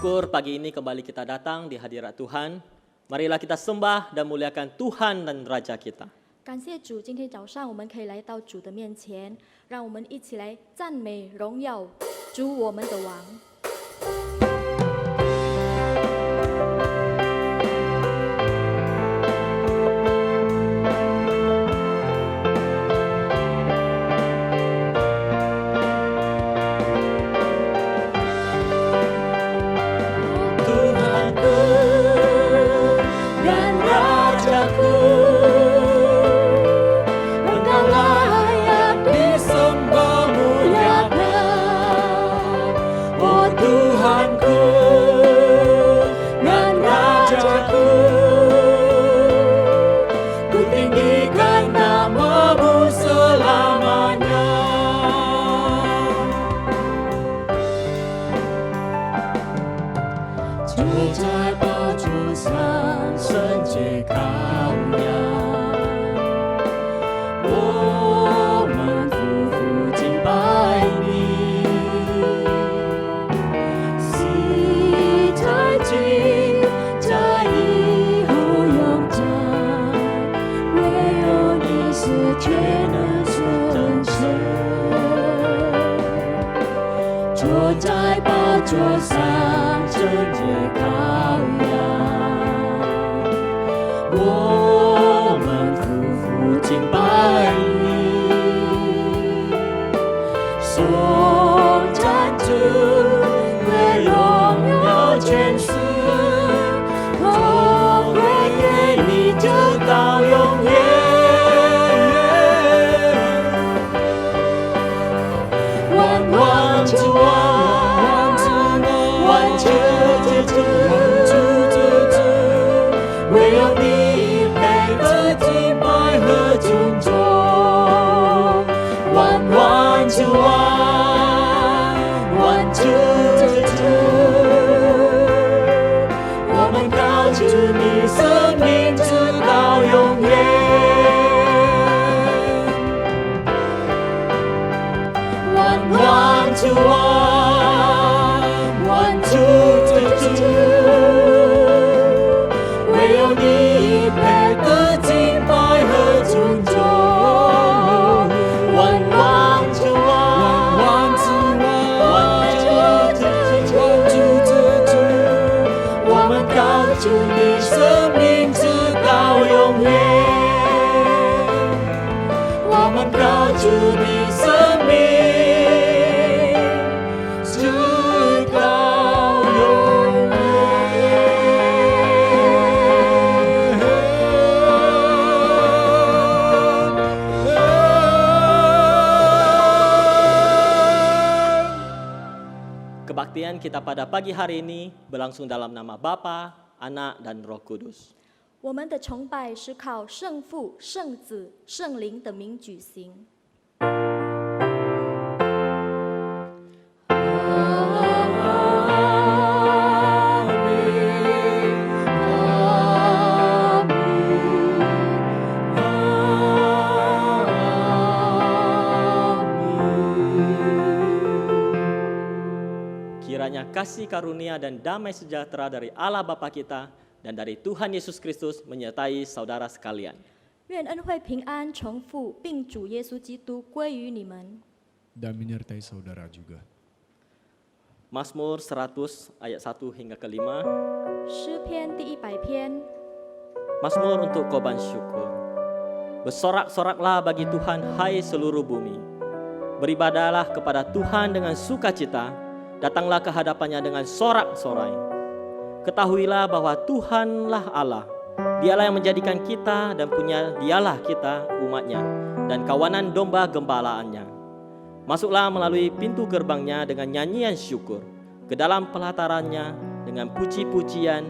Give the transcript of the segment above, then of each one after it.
Syukur pagi ini kembali kita datang di hadirat Tuhan. Marilah kita sembah dan muliakan Tuhan dan Raja kita. 感谢主，今天早上我们可以来到主的面前，让我们一起来赞美荣耀主我们的王。 Kebaktian kita pada pagi hari ini berlangsung dalam nama Bapa, Anak, dan Roh Kudus. 我们的崇拜是靠圣父、圣子、圣灵的名举行。 Kiranya kasih karunia dan damai sejahtera dari Allah Bapa kita dan dari Tuhan Yesus Kristus menyertai saudara sekalian. 愿恩惠平安从父并主耶稣基督归于你们。 Dan menyertai saudara juga. Mazmur 100 ayat 1 hingga ke 5. 诗篇第100篇， Mazmur untuk korban syukur. Bersorak-soraklah bagi Tuhan, hai seluruh bumi. Beribadahlah kepada Tuhan dengan sukacita. Datanglah ke hadapannya dengan sorak-sorai. Ketahuilah bahwa Tuhanlah Allah. Dialah yang menjadikan kita dan punya dialah kita umatnya dan kawanan domba gembalaannya. Masuklah melalui pintu gerbangnya dengan nyanyian syukur, ke dalam pelatarannya dengan puji-pujian.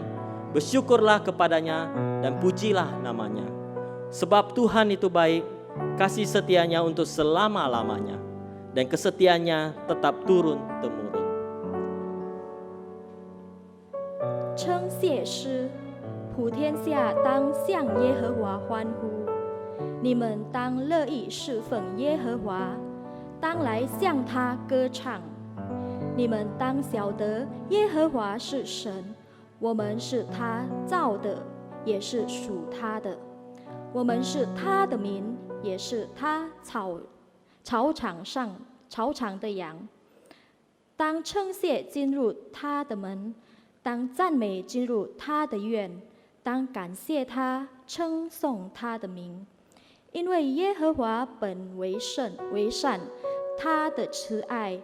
Bersyukurlah kepadanya dan pujilah namanya. Sebab Tuhan itu baik, kasih setianya untuk selama-lamanya, dan kesetiaannya tetap turun-temurun. 称谢诗，普天下当向耶和华欢呼。你们当乐意侍奉耶和华，当来向他歌唱。你们当晓得，耶和华是神，我们是他造的，也是属他的。我们是他的民，也是他草场的羊。当称谢进入他的门，当赞美进入他的院，当感谢他，称颂他的名。因为耶和华本为善，他的慈爱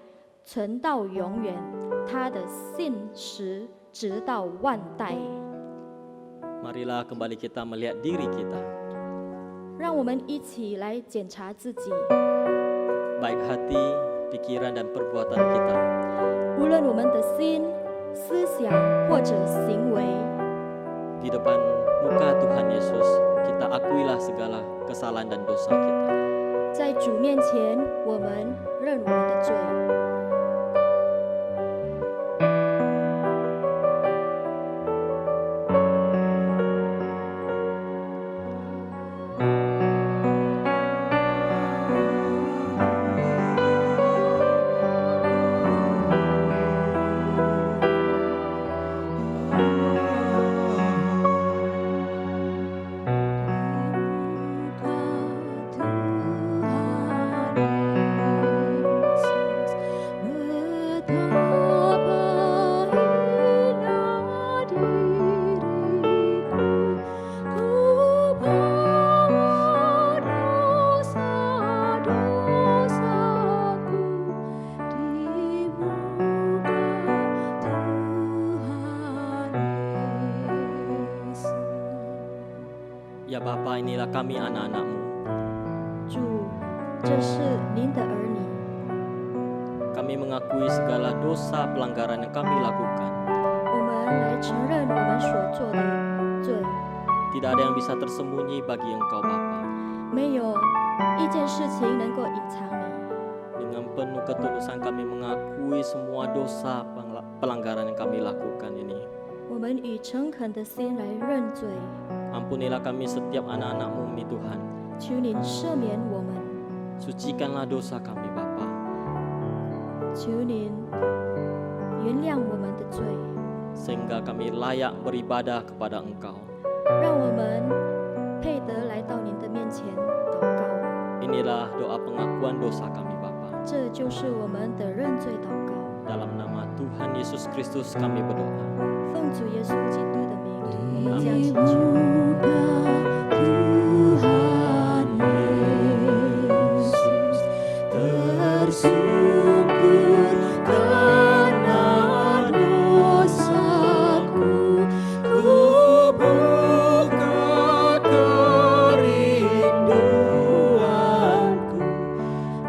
存到永远，他的信实直到万代。 Marilah kembali kita melihat diri kita, 让我们一起来检查自己， baik hati, pikiran dan perbuatan kita. 无论我们的心、思想或者行为， Di depan muka Tuhan Yesus, kita akuilah segala kesalahan dan dosa kita. 在主面前，我们认我们的罪。 Ya Bapa, inilah kami anak-anak-Mu. 主，这是您的儿女， Kami mengakui segala dosa pelanggaran yang kami lakukan. 我们来承认我们所做的罪， Tidak ada yang bisa tersembunyi bagi Engkau Bapa. 没有一件事情能够隐藏你。 Dengan penuh ketulusan kami mengakui semua dosa pelanggaran yang kami lakukan ini. 我们以诚恳的心来认罪， Ampunilah kami setiap anak-anak-Mu ini Tuhan. 求您赦免我们， Sucikanlah dosa kami Bapa. 求您原谅我们的罪， Sehingga kami layak beribadah kepada Engkau. 让我们配得来到您的面前祷告。 Inilah doa pengakuan dosa kami Bapa. 这就是我们的认罪祷告。 Dalam nama Tuhan Yesus Kristus kami berdoa. 奉主耶稣基督的名，我们这样祈求。 Tuhan Yesus, tersyukur karena dosaku, ku buka kerinduanku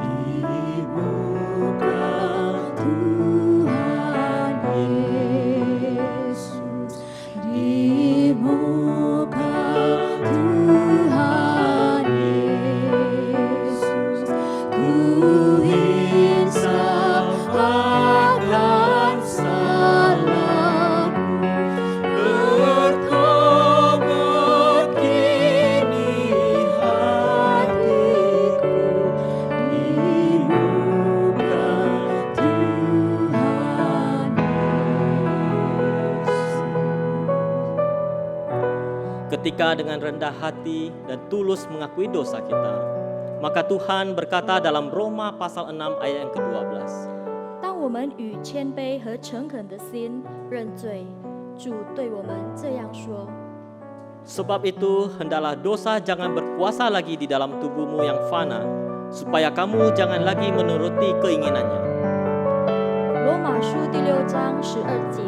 di muka Tuhan Yesus, di muka Tuhan Yesus, ku insaf akan salahku, bertobat kini hatiku di muka Tuhan Yesus. Ketika dengan rendah hati dan tulus mengakui dosa kita, maka Tuhan berkata dalam Roma pasal 6 ayat yang ke-12. 当我们与谦卑和诚恳的心认罪，主对我们这样说： Sebab itu hendaklah dosa jangan berkuasa lagi di dalam tubuhmu yang fana, supaya kamu jangan lagi menuruti keinginannya. 罗马书第6章12节，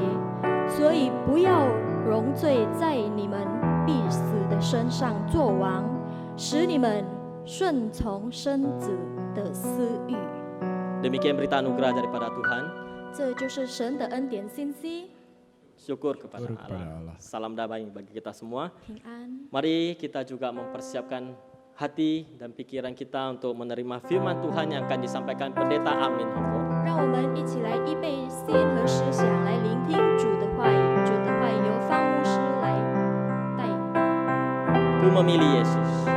所以不要容罪在你们必死的身上作王，使你们顺从身子的私欲。 Demikian berita anugerah daripada Tuhan. 这就是神的恩典信息， Syukur kepada Syukur kepada Allah. Allah. Salam damai bagi kita semua. 平安。 Mari kita juga mempersiapkan hati dan pikiran kita untuk menerima firman Tuhan yang akan disampaikan pendeta Amin Hongko. 让我们一起来预备心和思想，来聆听主的话语。主的话语由方牧师来带。 Ku memilih Yesus.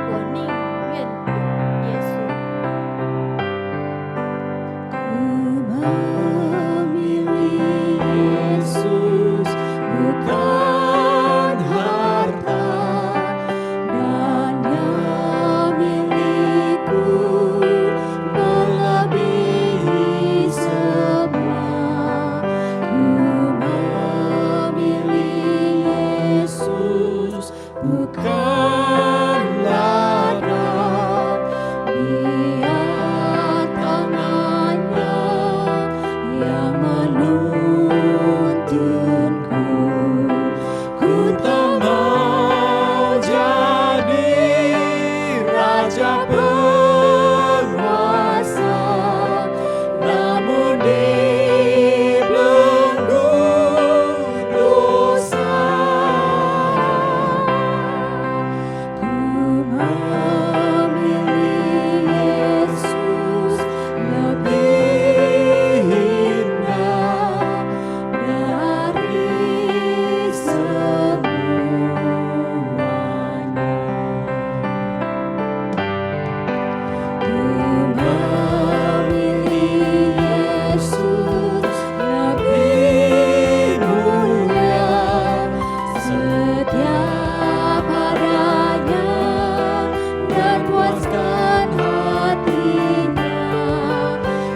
我宁愿有耶稣。 Ku memilih Yesus bukan harta, dan yang milikku melebihi semua. Ku memilih Yesus bukan ladang, biar tangannya yang menuntunku. Ku tak mau jadi raja penguasa, namun dibelenggu dosa. Ku memilih Yesus lebih indah dari semuanya. Ku memilih Yesus lebih mulia, setia padanya dan puaskan hatinya.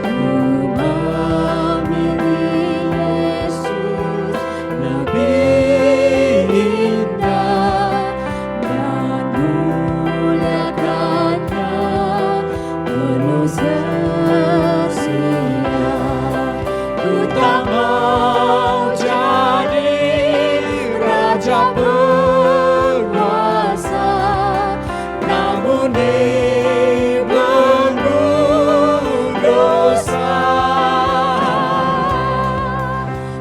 Ku memilih Yesus lebih indah dan muliakannya penuh sesia. Ku tak mau jadi raja penguasa, namun dibelenggu dosa.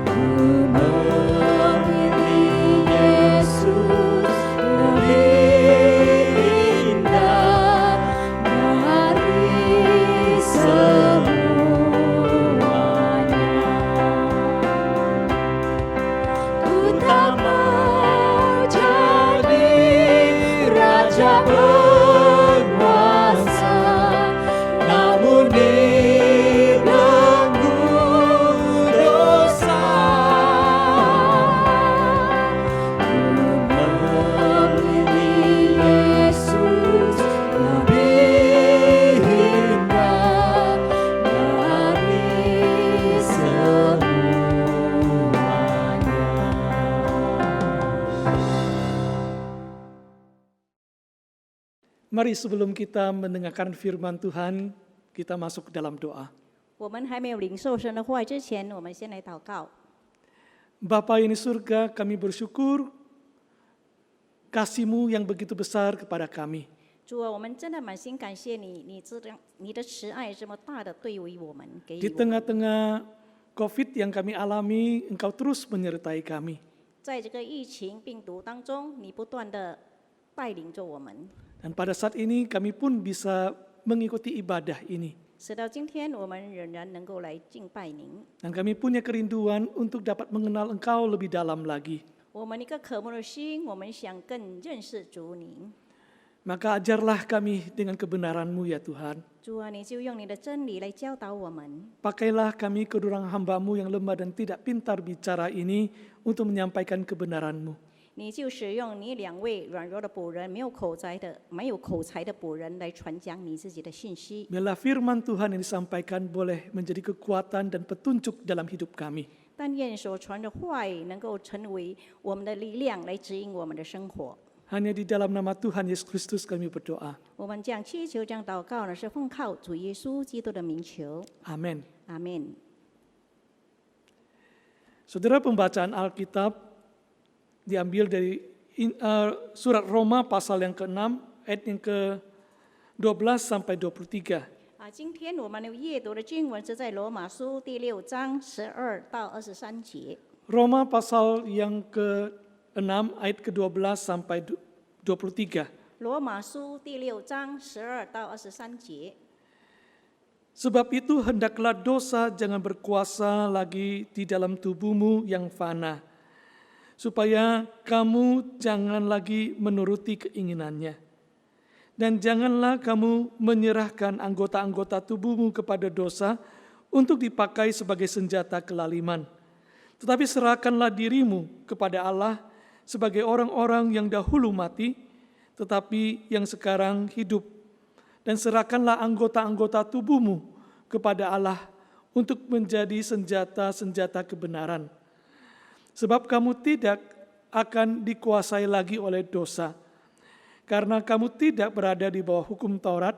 Ku memilih Yesus lebih indah dari semuanya. Ku tak mau jadi raja penguasa, namun dibelenggu dosa. Ku memilih Yesus lebih indah dari semuanya. Mari sebelum kita mendengarkan firman Tuhan, kita masuk ke dalam doa. 我们还没有领受神的话语之前，我们先来祷告。 Bapa yang di surga, kami bersyukur kasih-Mu yang begitu besar kepada kami. 主啊，我们真的满心感谢你，你的慈爱这么大的对于我们，给 Di 予我们。 tengah-tengah COVID yang kami alami, Engkau terus menyertai kami. 在这个疫情病毒当中，你不断的带领着我们， Dan pada saat ini kami pun bisa mengikuti ibadah ini. 直到今天我们仍然能够来敬拜您。 Dan kami punya kerinduan untuk dapat mengenal Engkau lebih dalam lagi. 我们一个渴慕的心，我们想更认识主您。 Maka ajarlah kami dengan kebenaran-Mu ya Tuhan. 主啊，你就用你的真理来教导我们。 Pakailah kami kedurang hamba-Mu yang lemah dan tidak pintar bicara ini untuk menyampaikan kebenaran-Mu. 你就使用你两位软弱的仆人，没有口才的仆人来传讲你自己的信息。 Biarlah firman Tuhan yang disampaikan boleh menjadi kekuatan dan petunjuk dalam hidup kami. 但愿所传的话语能够成为我们的力量，来指引我们的生活。 Hanya di dalam nama Tuhan Yesus Kristus kami berdoa. 我们这样祈求、这样祷告呢，是奉靠主耶稣基督的名求。 Amin. 阿门。 Saudara, pembacaan Alkitab diambil dari surat Roma pasal yang ke-6 ayat yang ke-12 sampai 23. 今天我们阅读的经文是在罗马书第6章12到23节。 Roma pasal yang ke-6 ayat ke-12 sampai 23. 罗马书第6章12到23节。 Sebab itu hendaklah dosa jangan berkuasa lagi di dalam tubuhmu yang fana, supaya kamu jangan lagi menuruti keinginannya. Dan janganlah kamu menyerahkan anggota-anggota tubuhmu kepada dosa untuk dipakai sebagai senjata kelaliman. Tetapi serahkanlah dirimu kepada Allah sebagai orang-orang yang dahulu mati, tetapi yang sekarang hidup. Dan serahkanlah anggota-anggota tubuhmu kepada Allah untuk menjadi senjata-senjata kebenaran. Sebab kamu tidak akan dikuasai lagi oleh dosa, karena kamu tidak berada di bawah hukum Taurat,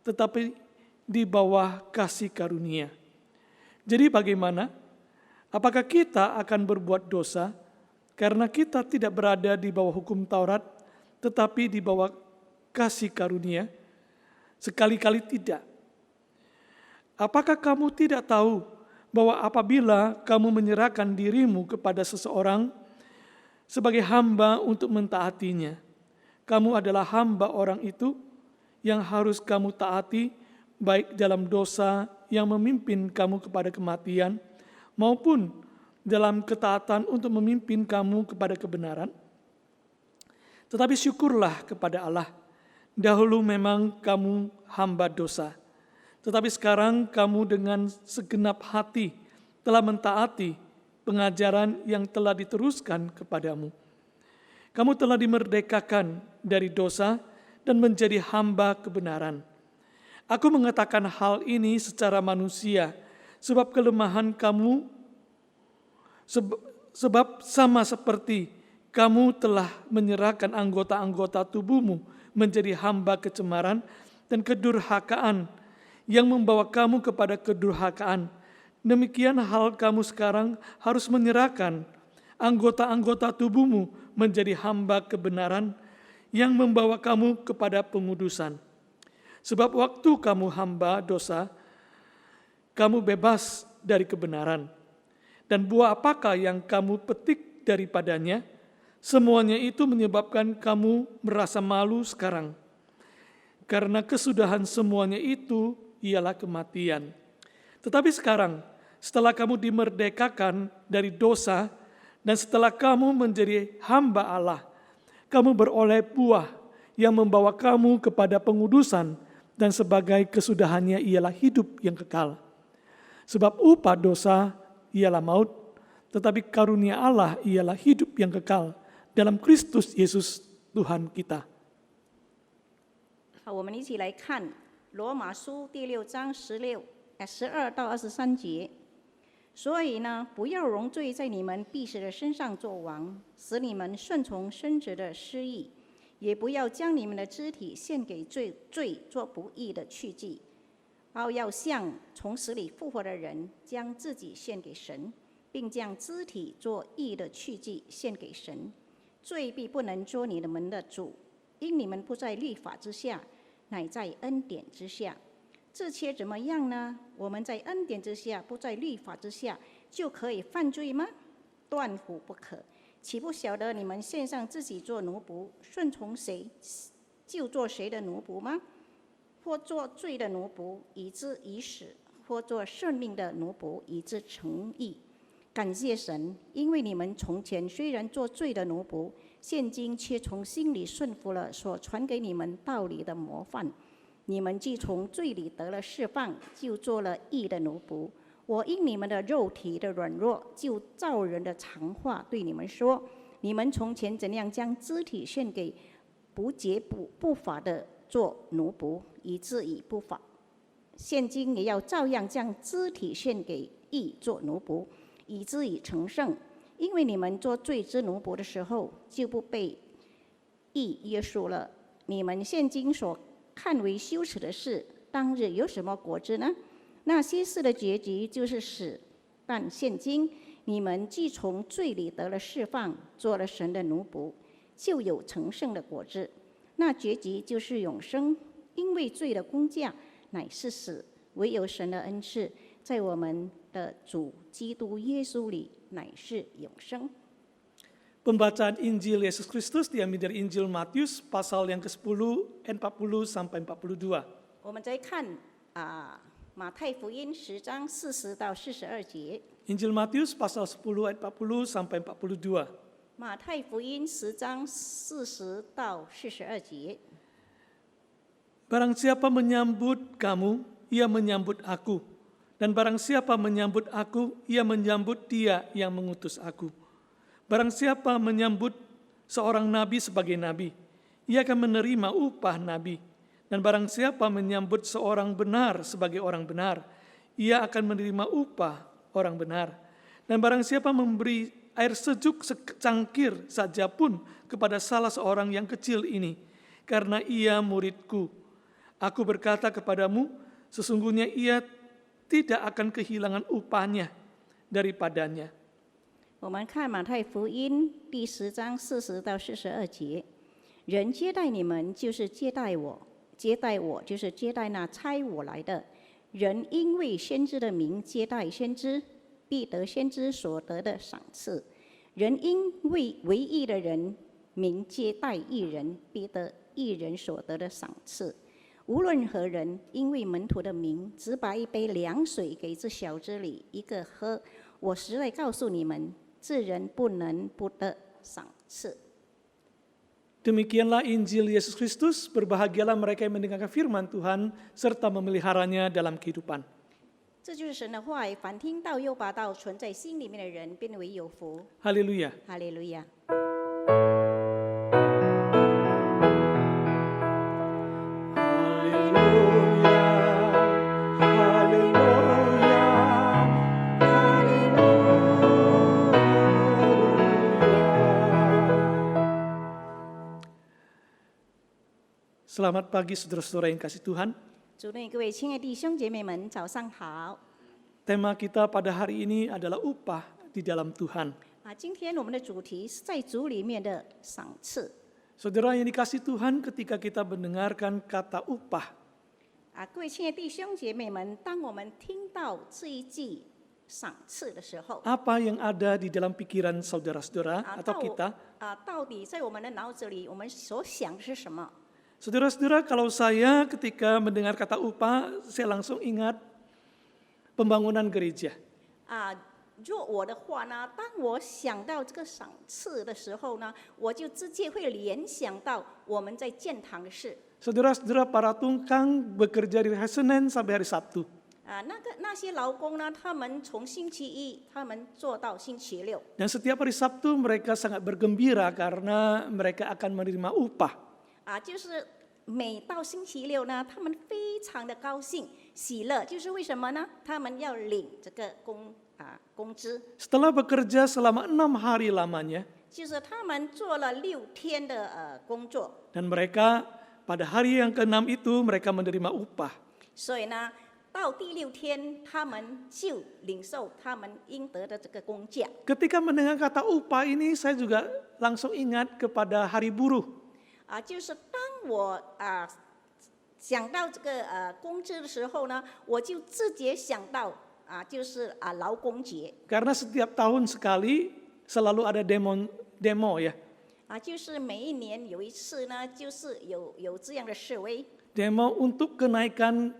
tetapi di bawah kasih karunia. Jadi bagaimana? Apakah kita akan berbuat dosa karena kita tidak berada di bawah hukum Taurat, tetapi di bawah kasih karunia? Sekali-kali tidak. Apakah kamu tidak tahu bahwa apabila kamu menyerahkan dirimu kepada seseorang sebagai hamba untuk mentaatinya, kamu adalah hamba orang itu yang harus kamu taati, baik dalam dosa yang memimpin kamu kepada kematian, maupun dalam ketaatan untuk memimpin kamu kepada kebenaran? Tetapi syukurlah kepada Allah, dahulu memang kamu hamba dosa, tetapi sekarang kamu dengan segenap hati telah mentaati pengajaran yang telah diteruskan kepadamu. Kamu telah dimerdekakan dari dosa dan menjadi hamba kebenaran. Aku mengatakan hal ini secara manusia, sebab kelemahan kamu, sebab sama seperti kamu telah menyerahkan anggota-anggota tubuhmu menjadi hamba kecemaran dan kedurhakaan yang membawa kamu kepada kedurhakaan. Demikian hal kamu sekarang harus menyerahkan anggota-anggota tubuhmu menjadi hamba kebenaran yang membawa kamu kepada pengudusan. Sebab waktu kamu hamba dosa, kamu bebas dari kebenaran. Dan buah apakah yang kamu petik daripadanya? Semuanya itu menyebabkan kamu merasa malu sekarang. Karena kesudahan semuanya itu ialah kematian. Tetapi sekarang, setelah kamu dimerdekakan dari dosa, dan setelah kamu menjadi hamba Allah, kamu beroleh buah yang membawa kamu kepada pengudusan, dan sebagai kesudahannya ialah hidup yang kekal. Sebab upah dosa ialah maut, tetapi karunia Allah ialah hidup yang kekal dalam Kristus Yesus Tuhan kita. 好，我们一起来看罗马书第6章12到23节。所以呢，不要容罪在你们必死的身上作王，使你们顺从生殖的私意，也不要将你们的肢体献给罪做不义的器具，而要像从死里复活的人，将自己献给神，并将肢体做义的器具献给神。罪必不能做你们的主，因你们不在律法之下，乃在恩典之下。这些怎么样呢？我们在恩典之下，不在律法之下，就可以犯罪吗？断乎不可！岂不晓得你们献上自己做奴仆，顺从谁，就做谁的奴仆吗？或做罪的奴仆，以致已死；或做圣命的奴仆，以致成义。感谢神，因为你们从前虽然做罪的奴仆，现今却从心里顺服了所传给你们道理的模范。你们既从罪里得了释放，就做了义的奴仆。我因你们的肉体的软弱，就照人的常话对你们说：你们从前怎样将肢体献给不洁不法的做奴仆，以致以不法；现今也要照样将肢体献给义做奴仆，以致以成圣。因为你们做罪之奴仆的时候，就不被义约束了。你们现今所看为羞耻的事，当日有什么果子呢？那些事的结局就是死。但现今你们既从罪里得了释放，做了神的奴仆，就有成圣的果子。那结局就是永生。因为罪的工价乃是死，唯有神的恩赐，在我们的主基督耶稣里乃是永生。 Pembacaan Injil Yesus Kristus diambil dari Injil Matius pasal yang ke-10 ayat 40 sampai 42. 我们再看马太福音10章40到42节。 Injil Matius pasal 10 ayat 40 sampai 42. 马太福音10章40到42节。 Barang siapa menyambut kamu, ia menyambut aku. Dan barang siapa menyambut aku, ia menyambut Dia yang mengutus aku. Barang siapa menyambut seorang nabi sebagai nabi, ia akan menerima upah nabi. Dan barang siapa menyambut seorang benar sebagai orang benar, ia akan menerima upah orang benar. Dan barang siapa memberi air sejuk secangkir saja pun kepada salah seorang yang kecil ini, karena ia muridku, aku berkata kepadamu, sesungguhnya ia tidak akan kehilangan upahnya daripadanya. 我们看马太福音第10章40到42节，人接待你们，就是接待我；接待我，就是接待那差我来的。人因为先知的名接待先知，必得先知所得的赏赐；人因为唯义的人名接待义人，必得义人所得的赏赐。无论何人因为门徒的名只把一杯凉水给这小子里一个喝，我实在告诉你们，这人不能不得赏赐。 Demikianlah Injil Yesus Kristus, berbahagialah mereka yang mendengarkan firman Tuhan serta memeliharanya dalam kehidupan. 这就是神的话语，凡听到又把道存在心里面的人，变为有福。 Haleluya. 哈利路亚。 Selamat pagi saudara-saudara yang kasih Tuhan. 主内各位亲爱的弟兄姐妹们，早上好。 Tema kita pada hari ini adalah upah di dalam Tuhan. 今天我们的主题是在主里面的赏赐。 Saudara yang dikasih Tuhan, ketika kita mendengarkan kata upah, 各位亲爱的弟兄姐妹们，当我们听到这一句赏赐的时候， apa yang ada di dalam pikiran saudara-saudara atau kita? 到底在我们的脑子里，我们所想的是什么？ Saudara-saudara, kalau saya ketika mendengar kata upah, saya langsung ingat pembangunan gereja. 若我的话呢，当我想到这个赏赐的时候呢，我就直接会联想到我们在建堂的事。 Saudara-saudara, para tungkang bekerja dari hari Senin sampai hari Sabtu. 那些劳工呢，他们从星期一他们做到星期六。 Dan setiap hari Sabtu mereka sangat bergembira karena mereka akan menerima upah. 就是每到星期六呢，他们非常的高兴喜乐，就是为什么呢？他们要领这个工资。 Setelah bekerja selama 6 hari lamanya, 就是他们做了6天的工作， dan mereka pada hari yang ke-6 itu mereka menerima upah. 所以呢，到第6天，他们就领受他们应得的这个工价。 Ketika mendengar kata upah ini, saya juga langsung ingat kepada hari buruh. 就是当我想到这个工资的时候呢，我就直接想到就是劳工节。 Karena setiap tahun sekali selalu ada demo ya. 就是每一年有一次呢，就是有这样的示威。 Demo untuk kenaikan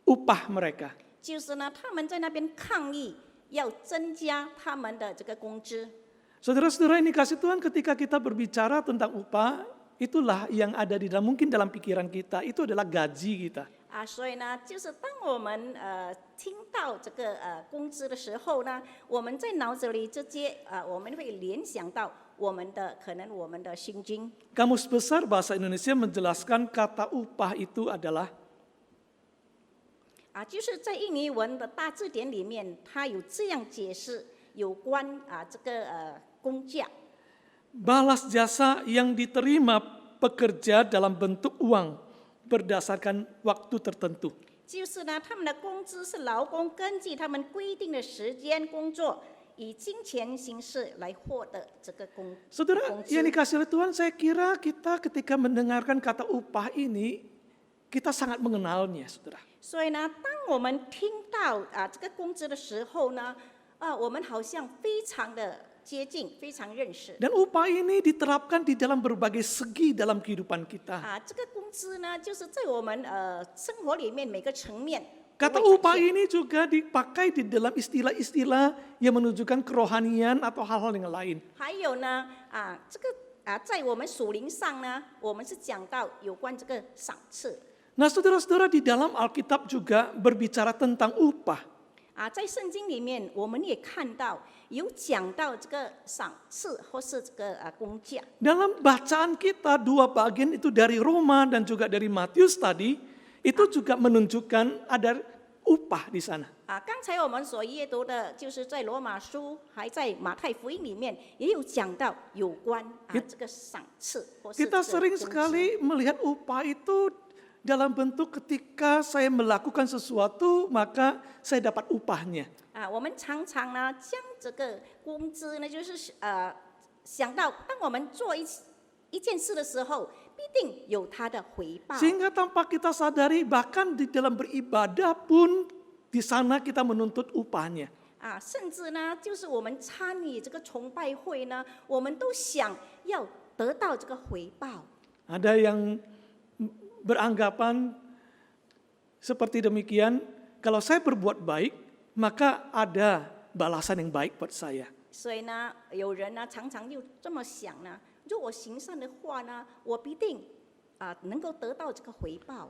upah mereka. 就是呢，他们在那边抗议，要增加他们的这个工资。 Saudara-saudara ini kasih Tuhan, ketika kita berbicara tentang upah, itulah yang ada di dalam mungkin dalam pikiran kita, itu adalah gaji kita. 所以呢，就是当我们听到这个工资的时候呢，我们在脑子里直接我们会联想到我们的薪金。 Kamus Besar Bahasa Indonesia menjelaskan kata upah itu adalah 就是在印尼文的大字典里面，它有这样解释有关这个工价。 balas jasa yang diterima pekerja dalam bentuk uang berdasarkan waktu tertentu. 就是呢，他们的工资是劳工根据他们规定的时间工作，以金钱形式来获得这个工资。 Saudara yang dikasih oleh Tuhan, saya kira kita ketika mendengarkan kata upah ini, kita sangat mengenalnya, saudara. 所以呢，当我们听到这个工资的时候呢，我们好像非常的接近，非常认识。 Dan upah ini diterapkan di dalam berbagai segi dalam kehidupan kita. 这个工资呢，就是在我们生活里面每个层面。 Kata upah ini juga dipakai di dalam istilah-istilah yang menunjukkan kerohanian atau hal-hal yang lain. 还有呢，这个在我们属灵上呢，我们是讲到有关这个赏赐。 Nah, saudara-saudara, di dalam Alkitab juga berbicara tentang upah. 在圣经里面，我们也看到有讲到这个赏赐或是这个工价。 Dalam bacaan kita dua bagian itu dari Roma dan juga dari Matius tadi, itu juga menunjukkan ada upah di sana. 刚才我们所阅读的，就是在罗马书，还在马太福音里面也有讲到有关这个赏赐或是这 Kita 个 sering 工资 sekali melihat upah itu dalam bentuk ketika saya melakukan sesuatu maka saya dapat upahnya. 我们常常呢将这个工资呢，就是想到当我们做一件事的时候，必定有它的回报。 Sehingga tanpa kita sadari bahkan di dalam beribadah pun di sana kita menuntut upahnya. 甚至呢，就是我们参与这个崇拜会呢，我们都想要得到这个回报。 Ada yang beranggapan seperti demikian, kalau saya berbuat baik, maka ada balasan yang baik buat saya. 所以呢，有人呢常常就这么想呢，如果我行善的话呢，我必定能够得到这个回报。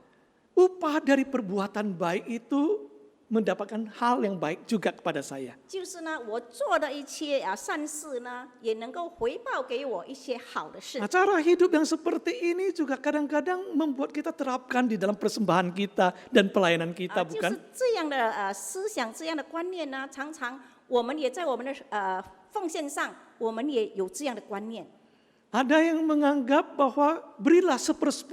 Upah dari perbuatan baik itu mendapatkan hal yang baik juga kepada saya. 就是呢，我做的一切善事呢，也能够回报给我一些好的事。 Nah, cara hidup yang seperti ini juga kadang-kadang membuat kita terapkan di dalam persembahan kita dan pelayanan kita, 就 bukan? 是这样的思想、这样的观念呢，常常我们也在我们的奉献上，我们也有这样的观念。 Ada yang menganggap bahwa berilah 1/10,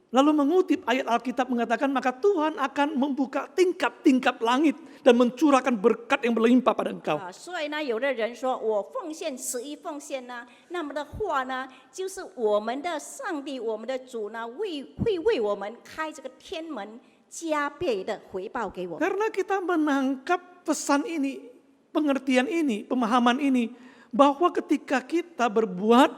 lalu mengutip ayat Alkitab mengatakan maka Tuhan akan membuka tingkap-tingkap langit dan mencurahkan berkat yang berlimpah pada engkau. 所以呢，有的人说我奉献11奉献呢，那么的话呢，就是我们的上帝、我们的主呢，会为我们开这个天门，加倍的回报给我们。 Karena kita menangkap pesan ini, pengertian ini, pemahaman ini, bahwa ketika kita berbuat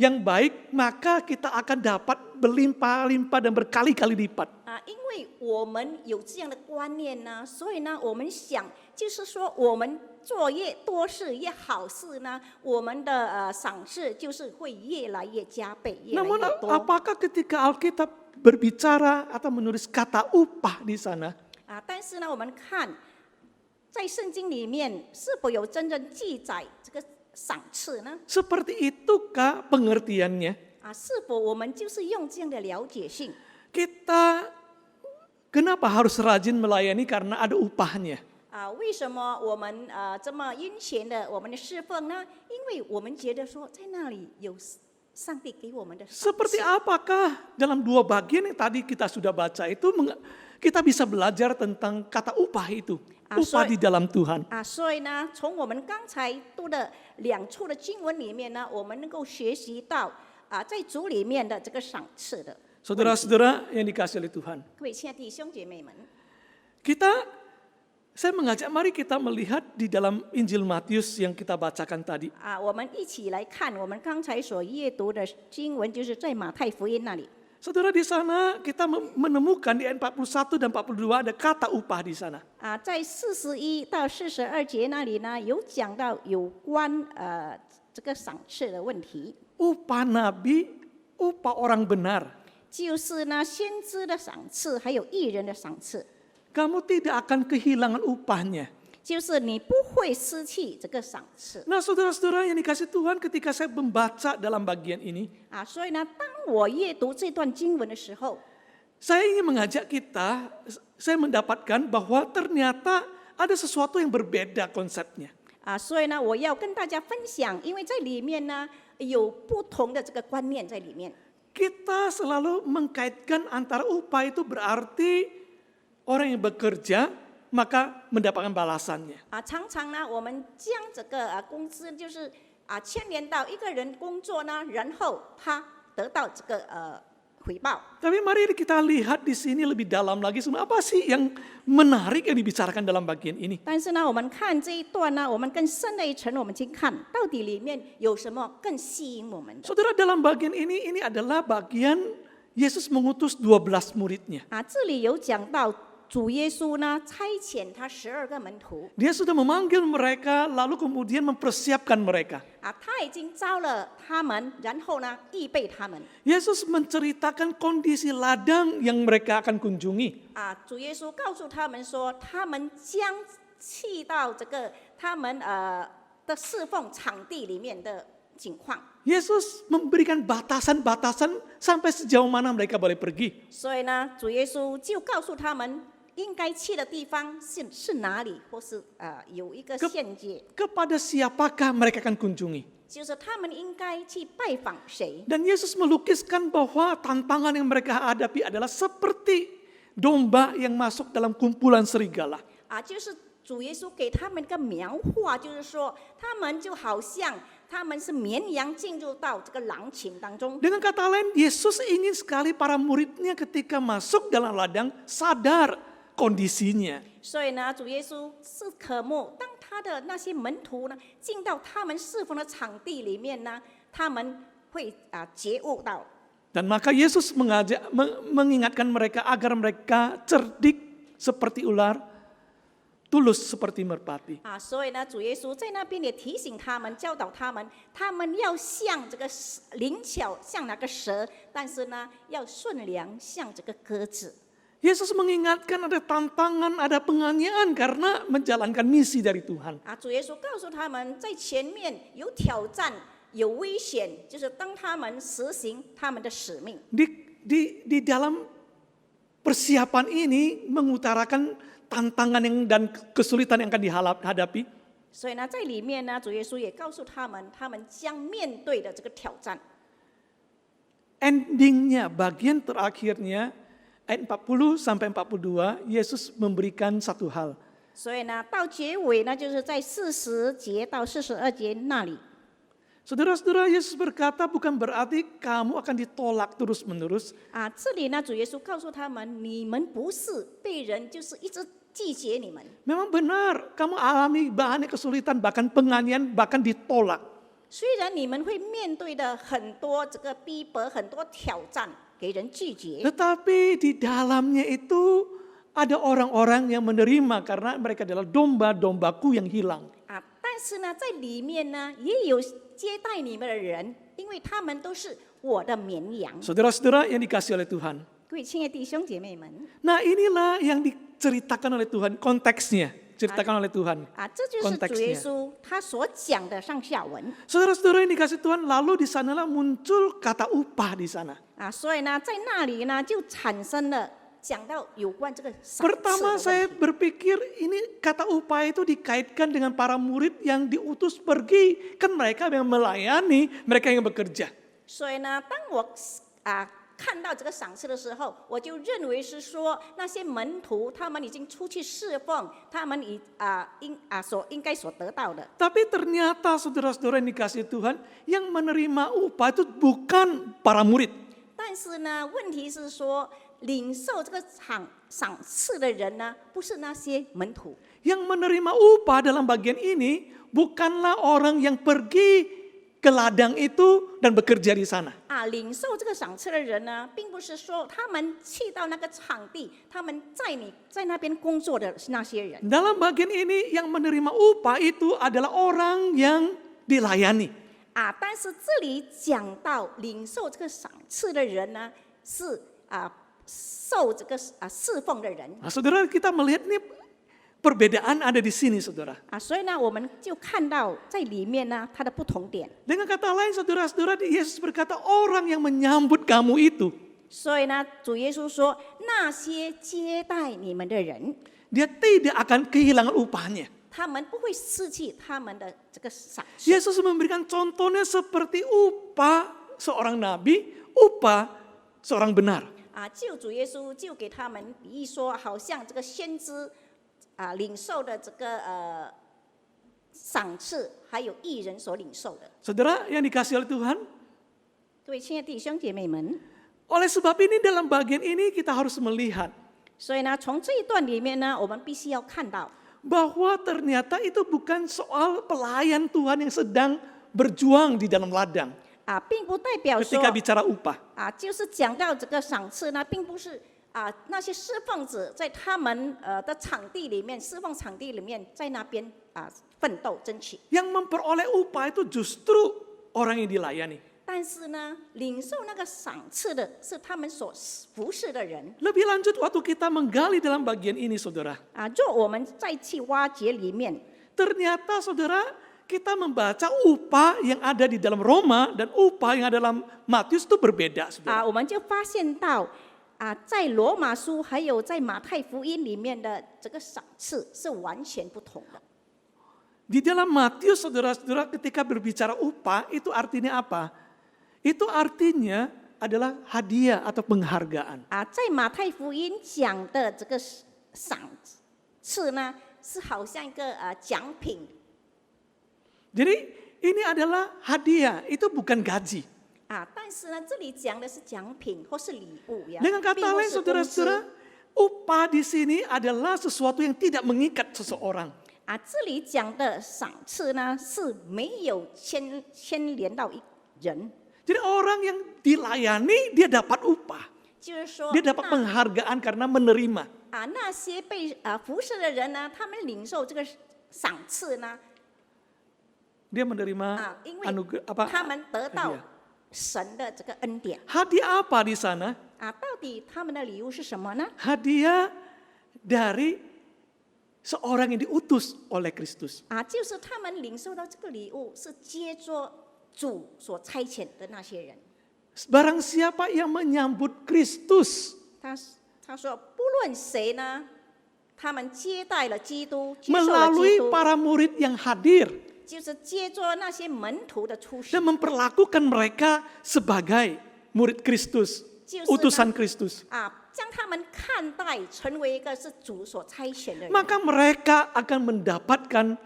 yang baik, maka kita akan dapat berlimpah-limpah dan berkali-kali lipat. 因为我们有这样的观念呢，所以呢，我们想就是说，我们做越多事越好事呢，我们的赏赐就是会越来越加倍，越来 Namun 越多。 apakah ketika Alkitab berbicara atau menulis kata upah di sana, 但是呢，我们看在圣经里面是否有真正记载这个赏赐呢？ seperti itukah pengertiannya? 是否我们就是用这样的了解性？ Kita kenapa harus rajin melayani karena ada upahnya? 为什么我们这么殷勤的我们的侍奉呢？因为我们觉得说在那里有上帝给我们的赏 Seperti 赐。 apakah dalam dua bagian yang tadi kita sudah baca itu kita bisa belajar tentang kata upah itu, upah di dalam Tuhan. 所以呢，从我们刚才读的2处的经文里面呢，我们能够学习到在主里面的这个赏赐的。 Saudara-saudara yang dikasihi oleh Tuhan, 各位亲爱的弟兄姐妹们， saya mengajak mari kita melihat di dalam Injil Matius yang kita bacakan tadi. 我们一起来看我们刚才所阅读的经文，就是在马太福音那里。 Saudara, di sana kita menemukan di ayat 41 dan 42 ada kata upah di sana. 在41到42节那里呢，有讲到有关这个赏赐的问题， Upah nabi, upah orang benar. 就是呢先知的赏赐，还有义人的赏赐， Kamu tidak akan kehilangan upahnya. 就是你不会失去这个赏赐。 Nah, saudara-saudara yang dikasih Tuhan, ketika saya membaca dalam bagian ini, 所以呢，当我阅读这段经文的时候， saya ingin mengajak kita, saya mendapatkan bahwa ternyata ada sesuatu yang berbeda konsepnya. 所以呢，我要跟大家分享，因为在里面呢有不同的这个观念在里面。 Kita selalu mengkaitkan antara upah itu berarti orang yang bekerja maka mendapatkan balasannya. 常常呢，我们将这个工资就是牵连到一个人工作呢，然后他得到这个回报。 Tapi mari kita lihat di sini lebih dalam lagi, apa sih yang menarik yang dibicarakan dalam bagian ini? 但是呢，我们看这一段呢，我们更深的一层，我们去看到底里面有什么更吸引我们的。 Saudara, dalam bagian ini adalah bagian Yesus mengutus 12 muridnya. 这里有讲到主耶稣呢差遣他12个门徒 Dia sudah memanggil mereka lalu kemudian mempersiapkan mereka. 他已经招了他们，然后呢预备他们 Yesus menceritakan kondisi ladang yang mereka akan kunjungi. 主耶稣告诉他们说，他们将去到这个他们的侍奉场地里面的情况。 Yesus memberikan batasan-batasan sampai sejauh mana mereka boleh pergi. 所以呢，主耶稣就告诉他们应该去的地方是哪里，或是有一个限界， Kepada siapakah mereka akan kunjungi. 就是他们应该去拜访谁。 Dan Yesus melukiskan bahwa tantangan yang mereka hadapi adalah seperti domba yang masuk dalam kumpulan serigala. 就是主耶稣给他们一个描画，就是说他们就好像他们是绵羊进入到这个狼群当中。 Dengan kata lain, Yesus ingin sekali para muridnya ketika masuk dalam ladang sadar kondisinya. 所以呢，主耶稣是渴慕当他的那些门徒呢进到他们侍奉的场地里面呢，他们会觉悟到。 Dan maka Yesus mengingatkan mereka agar mereka cerdik seperti ular, tulus seperti merpati. 所以呢，主耶稣在那边也提醒他们，教导他们，他们要像这个灵巧，像那个蛇，但是呢，要顺良，像这个鸽子。 Yesus mengingatkan ada tantangan, ada penganiayaan karena menjalankan misi dari Tuhan. 主耶稣告诉他们，在前面有挑战，有危险，就是当他们实行他们的使命。 Di dalam persiapan ini mengutarakan tantangan dan kesulitan yang akan dihadapi. 所以呢，在里面呢，主耶稣也告诉他们，他们将面对的这个挑战。 Endingnya, bagian terakhirnya, ayat 40 sampai 42, Yesus memberikan satu hal. 所以呢，到结尾呢，就是在40节到42节那里。 Saudara-saudara, Yesus berkata bukan berarti kamu akan ditolak terus-menerus. 这里呢，主耶稣告诉他们，你们不是被人就是一直拒绝你们。 Memang benar, kamu alami banyak kesulitan, bahkan penganiayaan, bahkan ditolak. 虽然你们会面对的很多这个逼迫、很多挑战，给人拒绝， Tetapi di dalamnya itu ada orang-orang yang menerima karena mereka adalah domba-dombaku yang hilang. 但是呢，在里面呢，也有接待你们的人，因为他们都是我的绵羊。 Saudara-saudara yang dikasih oleh Tuhan. 各位亲爱的弟兄姐妹们， Nah inilah yang diceritakan oleh Tuhan, konteksnya. Ceritakan oleh Tuhan. 这就是主耶 konteksnya. 稣他所讲的上下文。 Saudara-saudara yang dikasih Tuhan, lalu di sanalah muncul kata upah di sana. 所以呢，在那里呢，就产生了讲到有关这个赏赐 Pertama 的 saya 问题。 berpikir ini kata upah itu dikaitkan dengan para murid yang diutus pergi. Kan mereka yang melayani, mereka yang bekerja. 所以呢，当我看到这个赏赐的时候，我就认为是说那些门徒他们已经出去侍奉，他们应该所得到的。 Tapi ternyata saudara-saudara yang dikasih Tuhan, yang menerima upah itu bukan para murid. 但是呢，问题是说领受这个赏赐的人呢，不是那些门徒。 Yang menerima upah dalam bagian ini bukanlah orang yang pergi ke ladang itu dan bekerja di sana. 领受这个赏赐的人呢，并不是说他们去到那个场地，他们在那边工作的那些人。 Dalam bagian ini yang menerima upah itu adalah orang yang dilayani. 但是这里讲到领受这个赏赐的人呢，是受这个侍奉的人。 Nah, saudara kita melihat nih perbedaan ada di sini saudara. 所以呢，我们就看到在里面呢，它的不同点。 Dengan kata lain saudara-saudara, Yesus berkata orang yang menyambut kamu itu. 所以呢，主耶稣说，那些接待你们的人， Dia tidak akan kehilangan upahnya. 他们不会失去他们的这个赏赐。 Yesus memberikan contohnya seperti upah seorang nabi, upah seorang benar. 就主耶稣就给他们比喻说，好像这个先知领受的这个赏赐，还有义人所领受的。 Saudara yang dikasih oleh Tuhan, 各位亲爱的弟兄姐妹们， oleh sebab ini dalam bagian ini kita harus melihat 所以呢，从这一段里面呢，我们必须要看到， bahwa ternyata itu bukan soal pelayan Tuhan yang sedang berjuang di dalam ladang 并不代表说 ketika bicara upah. 就是讲到这个赏赐呢，并不是那些释放者在他们的场地里面，释放场地里面，在那边奋斗争取。 Yang memperoleh upah itu justru orang yang dilayani. 但是呢，领受那个赏赐的是他们所服侍的人。 Lebih lanjut waktu kita menggali dalam bagian ini, saudara. 若我们再去挖掘里面， Ternyata saudara, kita membaca upah yang ada di dalam Roma dan upah yang ada dalam Matius itu berbeda, saudara. 我们就发现到在罗马书还有在马太福音里面的这个赏赐是完全不同的。 Di dalam Matius, saudara-saudara, ketika berbicara upah, itu artinya apa? Itu artinya adalah hadiah atau penghargaan. 在马太福音讲的这个赏赐呢，是好像一个奖品。 Jadi ini adalah hadiah, itu bukan gaji. 但是呢，这里讲的是奖品或是礼物呀， Dengan 并 kata 不 lain, 是工资。 saudara-saudara, upah di sini adalah sesuatu yang tidak mengikat seseorang. 这里讲的赏赐呢，是没有牵连到一人， Jadi orang yang dilayani, dia dapat upah. 就是说 Dia dapat penghargaan karena menerima. 那些被服侍的人呢，他们领受这个赏赐呢， Dia menerima 因为 anugerah 他们得到 hadiah. 神的这个恩典。 Hadiah apa di sana? 到底他们的礼物是什么呢？ Hadiah dari seorang yang diutus oleh Kristus. 就是他们领受到这个礼物，是接着主所差遣的那些人。 Barang siapa yang menyambut Kristus 他说，不论谁呢，他们接待了基督，接受了基 melalui 督， para murid yang hadir 就是接着那些门徒的出现 dan，memperlakukan mereka sebagai murid Kristus, 就是呢 utusan Kristus. 将他们看待成为一个是主所差遣的人。 Maka mereka akan mendapatkan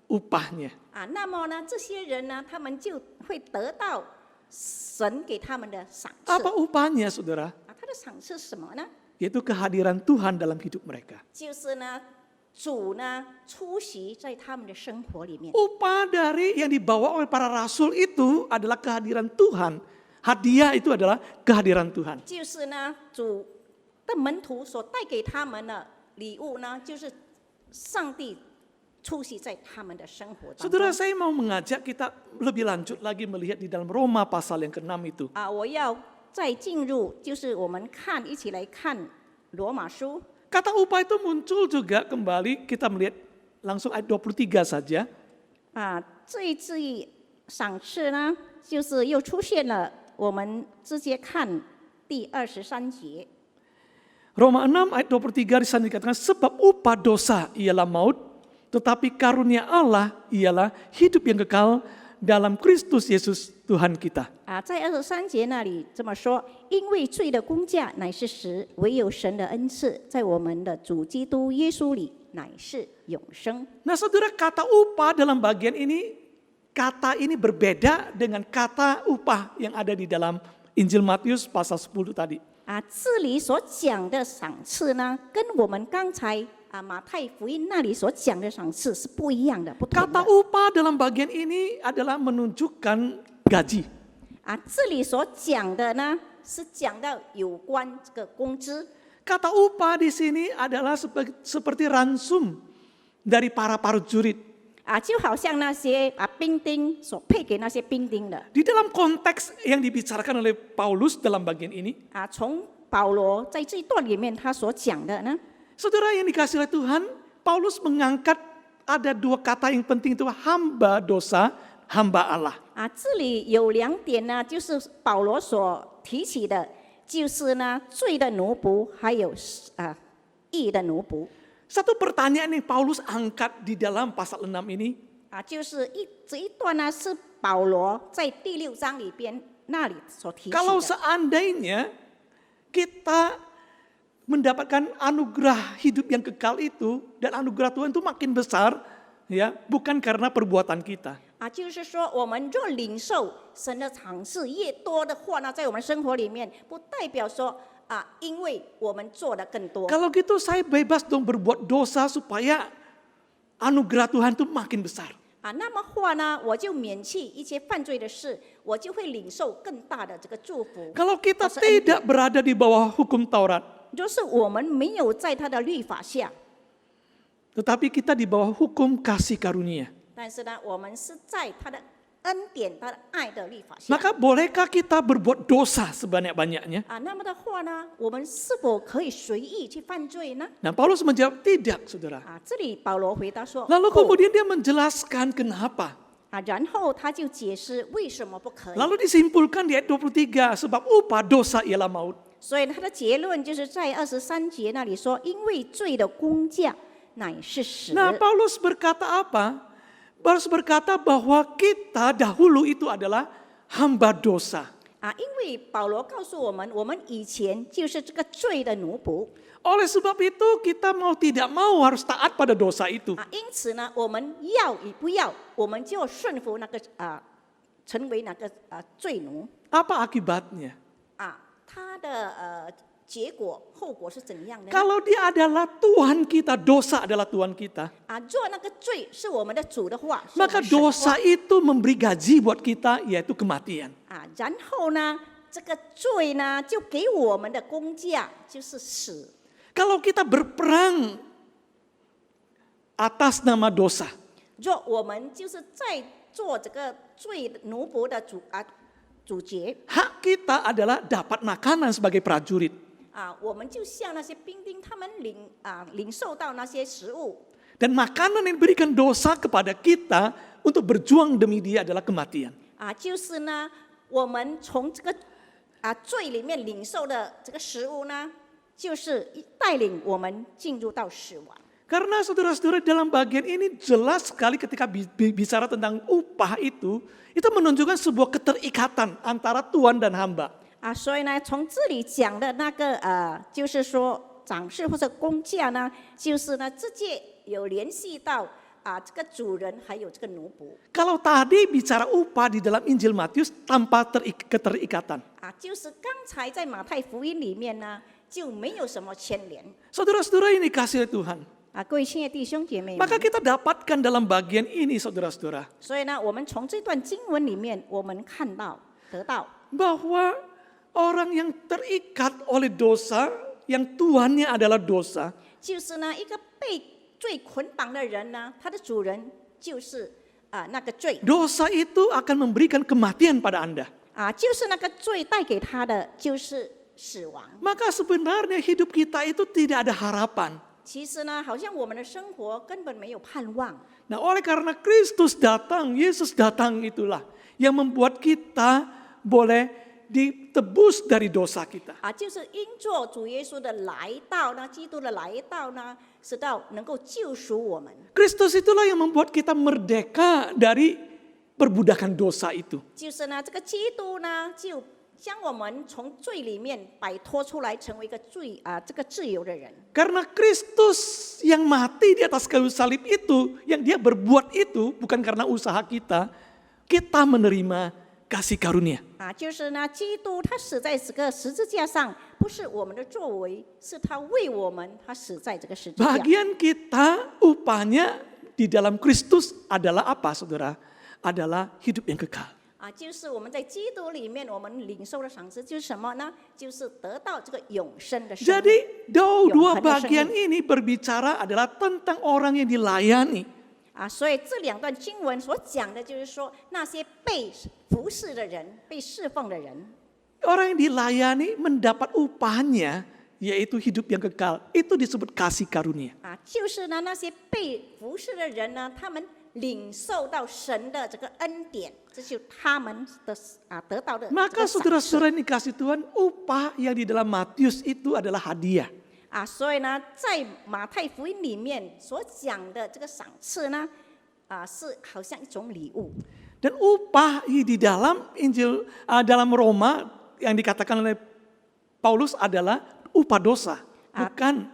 upahnya. 那么呢，这些人呢，他们就会得到神给他们的赏赐。 Apa upahnya, saudara? 他的赏赐是什么呢？ Yaitu kehadiran Tuhan dalam hidup mereka. 就是呢，主呢出席在他们的生活里面。 Upah dari yang dibawa oleh para rasul itu adalah kehadiran Tuhan. Hadiah itu adalah kehadiran Tuhan. 就是呢，主的门徒所带给他们的礼物呢，就是上帝出席在他们的生活当中。 Saudara, saya mau mengajak kita lebih lanjut lagi melihat di dalam Roma pasal yang ke-6 itu. 我要再进入，就是我们一起来看罗马书。 Kata upah itu muncul juga kembali, kita melihat langsung ayat 23 saja. 这一句赏赐呢，就是又出现了，我们直接看第23节。 Roma 6 ayat 23 di sana dikatakan, sebab upah dosa ialah maut, tetapi karunia Allah ialah hidup yang kekal dalam Kristus Yesus Tuhan kita. 在23节那里这么说，因为罪的工价乃是死，唯有神的恩赐，在我们的主基督耶稣里乃是永生。 Nah saudara, kata upah dalam bagian ini, kata ini berbeda dengan kata upah yang ada di dalam Injil Matius pasal 10 tadi. 这里所讲的赏赐呢，跟我们刚才马太福音那里所讲的赏赐是不一样的，不同 Kata 的。 upah dalam bagian ini adalah menunjukkan gaji. 这里所讲的呢，是讲到有关这个工资。 Kata upah di sini adalah seperti ransum dari para prajurit. 就好像那些兵丁所配给那些兵丁的。 Di dalam konteks yang dibicarakan oleh Paulus dalam bagian ini, 从保罗在这一段里面他所讲的呢， saudara yang dikasih oleh Tuhan, Paulus mengangkat ada dua kata yang penting itu hamba dosa, hamba Allah. 这里有2点呢，就是保罗所提起的，就是呢罪的奴仆，还有义的奴仆。 Satu pertanyaan yang Paulus angkat di dalam pasal 6 ini, 就是这一段呢是保罗在第6章里边那里所提起 kalau 的。 seandainya kita mendapatkan anugerah hidup yang kekal itu dan anugerah Tuhan itu makin besar, ya, bukan karena perbuatan kita. 就是说我们若领受神的赏赐越多的话呢，在我们生活里面，不代表说因为我们做的更多。 Kalau gitu saya bebas dong berbuat dosa supaya anugerah Tuhan itu makin besar. 那么话呢，我就免去一些犯罪的事，我就会领受更大的这个祝福。 Kalau kita 或是恩典 tidak berada di bawah hukum Taurat, 就是我们没有在他的律法下， Tetapi kita di bawah hukum kasih karunia. 但是呢，我们是在他的恩典、他的爱的律法下。 Maka bolehkah kita berbuat dosa sebanyak-banyaknya? 那么的话呢，我们是否可以随意去犯罪呢？ Nah, Paulus menjawab tidak, saudara. 这里保罗回答说， Lalu 不 kemudian dia menjelaskan kenapa. 然后他就解释为什么不可以。 Lalu disimpulkan di ayat 23, sebab upah dosa ialah maut. 所以他的结论就是在23节那里说，因为罪的工价乃是死。 Nah, Paulus berkata apa? Paulus berkata bahwa kita dahulu itu adalah hamba dosa. 因为保罗告诉我们，我们以前就是这个罪的奴仆。 Oleh sebab itu kita mau tidak mau harus taat pada dosa itu. 因此呢，我们要与不要，我们就顺服那个成为那个罪奴。 Apa akibatnya? 他的结果后果是怎样的呢？ Kalau dia adalah Tuhan kita, dosa adalah Tuhan kita. 做那个罪是我们的主的话，是我们 Maka 神的话 dosa itu memberi gaji buat kita, yaitu kematian. 然后呢，这个罪呢就给我们的工价就是死。 Kalau kita berperang atas nama dosa, 若我们就是在做这个罪奴仆的主角 hak kita adalah dapat makanan sebagai prajurit. 我们就像那些兵丁，他们领受到那些食物。 Dan makanan yang diberikan dosa kepada kita untuk berjuang demi dia adalah kematian. 就是呢，我们从这个罪里面领受的这个食物呢，就是带领我们进入到死亡。 Karena saudara-saudara dalam bagian ini jelas sekali ketika bicara tentang upah itu menunjukkan sebuah keterikatan antara Tuhan dan hamba. 所以呢，从这里讲的那个就是说长式或者工价呢，就是呢直接有联系到这个主人还有这个奴仆。 Kalau tadi bicara upah di dalam Injil Matius tanpa keterikatan. 就是刚才在马太福音里面呢，就没有什么牵连。 Saudara-saudara ini kasih Tuhan. 各位亲爱的弟兄姐妹们， Maka kita dapatkan dalam bagian ini saudara-saudara. 所以呢，我们从这段经文里面，我们看到得到 Bahwa orang yang terikat oleh dosa, yang tuannya adalah dosa, 就是呢一个被罪捆绑的人呢，他的主人就是那个罪 dosa itu akan memberikan kematian pada Anda. 就是那个罪带给他的就是死亡。 Maka sebenarnya hidup kita itu tidak ada harapan. 其实呢，好像我们的生活根本没有盼望。 Nah, oleh karena Kristus datang, Yesus datang itulah yang membuat kita boleh ditebus dari dosa kita. 就是因着主耶稣的来到呢，基督的来到呢，使到能够救赎我们。 Kristus itulah yang membuat kita merdeka dari perbudakan dosa itu. 就是呢，这个基督呢，就将我们从罪里面摆脱出来，成为一个这个自由的人。 Karena Kristus yang mati di atas kayu salib itu, yang dia berbuat itu bukan karena usaha kita, kita menerima kasih karunia. 就是呢，基督他死在这个十字架上，不是我们的作为，是他为我们，他死在这个十字架。 Bagian kita upahnya di dalam Kristus adalah apa, saudara? Adalah hidup yang kekal. 就是我们在基督里面，我们领受的赏赐就是什么呢？就是得到这个永生的生命。 Jadi dua bagian ini berbicara adalah tentang orang yang dilayani. 所以这两段经文所讲的就是说，那些被服侍的人、被侍奉的人， Orang yang dilayani mendapat upahnya, yaitu hidup yang kekal. Itu disebut kasih karunia. 就是呢那些被服侍的人呢，他们领受到神的这个恩典，这就是他们的得到的。 Maka saudara-saudara ini kasih Tuhan, upah yang di dalam Matius itu adalah hadiah. 所以呢，在马太福音里面所讲的这个赏赐呢，是好像一种礼物。 Dan upah di dalam Injil, dalam Roma yang dikatakan oleh Paulus adalah upah dosa, bukan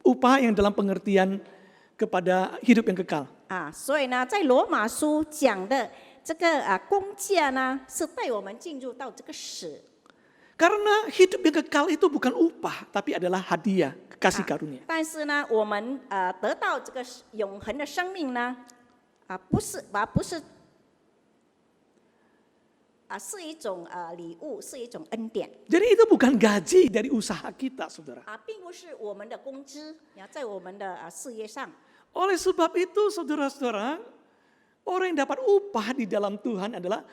upah yang dalam pengertian kepada hidup yang kekal. 所以呢，在罗马书讲的这个工价呢，是带我们进入到这个死。 Karena hidup yang kekal itu bukan upah, tapi adalah hadiah, kasih karunia. 但是呢，我们得到这个永恒的生命呢，不是是一种礼物，是一种恩典 Jadi itu bukan gaji dari usaha kita, saudara. 并不是我们的工资在我们的事业上 Oleh sebab itu, saudara-saudara, orang yang dapat upah di dalam Tuhan adalah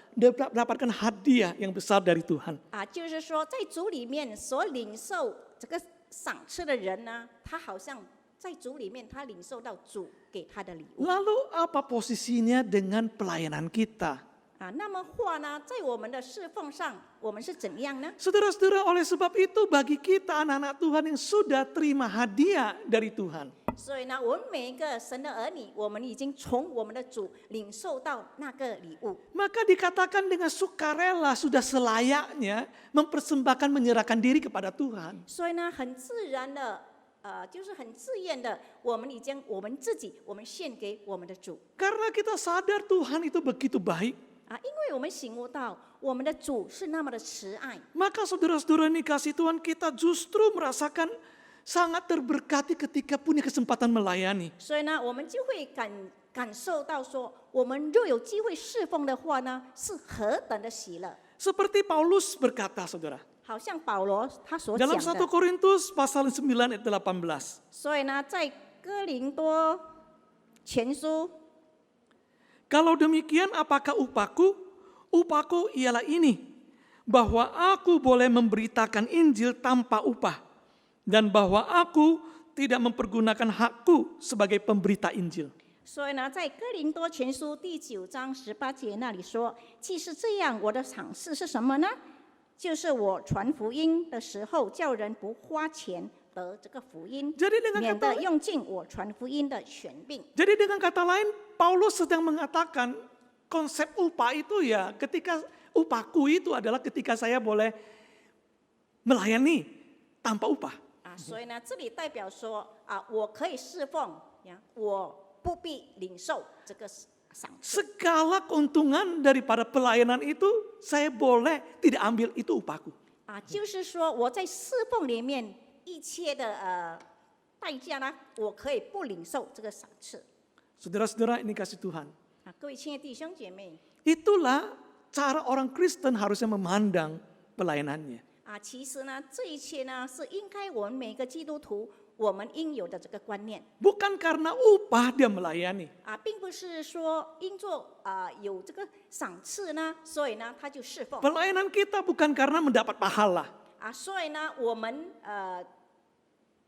dapatkan hadiah yang besar dari Tuhan. 就是说在主里面所领受这个赏赐的人呢，他好像在主里面他领受到主给他的礼物 Lalu apa posisinya dengan pelayanan kita? 那么话呢，在我们的侍奉上，我们是怎样呢？ Saudara-saudara, oleh sebab itu bagi kita anak-anak Tuhan yang sudah terima hadiah dari Tuhan, 所以呢，我们每一个神的儿女，我们已经从我们的主领受到那个礼物。 maka dikatakan dengan sukarela sudah selayaknya mempersembahkan menyerahkan diri kepada Tuhan. 所以呢，很自然的，就是很自愿的，我们已经我们自己，我们献给我们的主 Karena kita sadar Tuhan itu begitu baik, 因为我们醒悟到我们的主是那么的慈爱。 maka saudara-saudara ini kasih Tuhan kita justru merasakan sangat terberkati ketika punya kesempatan melayani. 所以呢，我们就会感受到说，我们若有机会侍奉的话呢，是何等的喜乐。 Seperti Paulus berkata, saudara, 好像保罗他所 dalam 讲 1 的， Korintus pasal 9 ayat 18. 所以呢，在哥林多前书 Kalau demikian apakah upahku? Upahku ialah ini, bahwa aku boleh memberitakan Injil tanpa upah, dan bahwa aku tidak mempergunakan hakku sebagai pemberita Injil. 所以呢，在哥林多前书第9章18节那里说：“既是这样，我的赏赐是什么呢？就是我传福音的时候，叫人不花钱得这个福音， Jadi dengan 免 kata 得用尽我传福音的权柄。” Jadi dengan kata lain, Paulus sedang mengatakan konsep upah itu ya ketika upahku itu adalah ketika saya boleh melayani tanpa upah. 所以呢，这里代表说我可以侍奉我不必领受这个赏赐。 Segala keuntungan daripada pelayanan itu saya boleh tidak ambil itu upahku. 就是说我在侍奉里面一切的代价呢，我可以不领受这个赏赐。 Saudara-saudara ini kasih Tuhan. 各位亲爱的弟兄姐妹 Itulah cara orang Kristen harusnya memandang pelayanannya. 其实呢，这一切呢是应该我们每个基督徒我们应有的这个观念 Bukan karena upah dia melayani. 并不是说因做有这个赏赐呢，所以呢他就侍奉 Pelayanan kita bukan karena mendapat pahala. 所以呢我们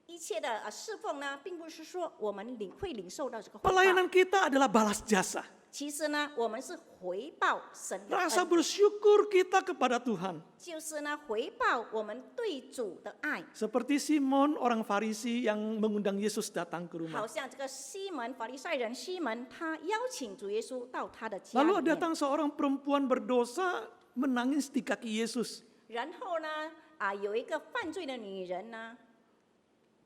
一切的侍奉呢，并不是说我们会领受到这个回报。 Pelayanan kita adalah balas jasa. 其实呢，我们是回报神的 Rasa 恩， bersyukur kita kepada Tuhan. 就是呢回报我们对主的爱。 Seperti Simon orang Farisi yang mengundang Yesus datang ke 好 rumah. 像这个西门法利赛人西门，他邀请主耶稣到他的家 Lalu 里面， datang seorang perempuan berdosa menangis di kaki Yesus. 然后呢有一个犯罪的女人呢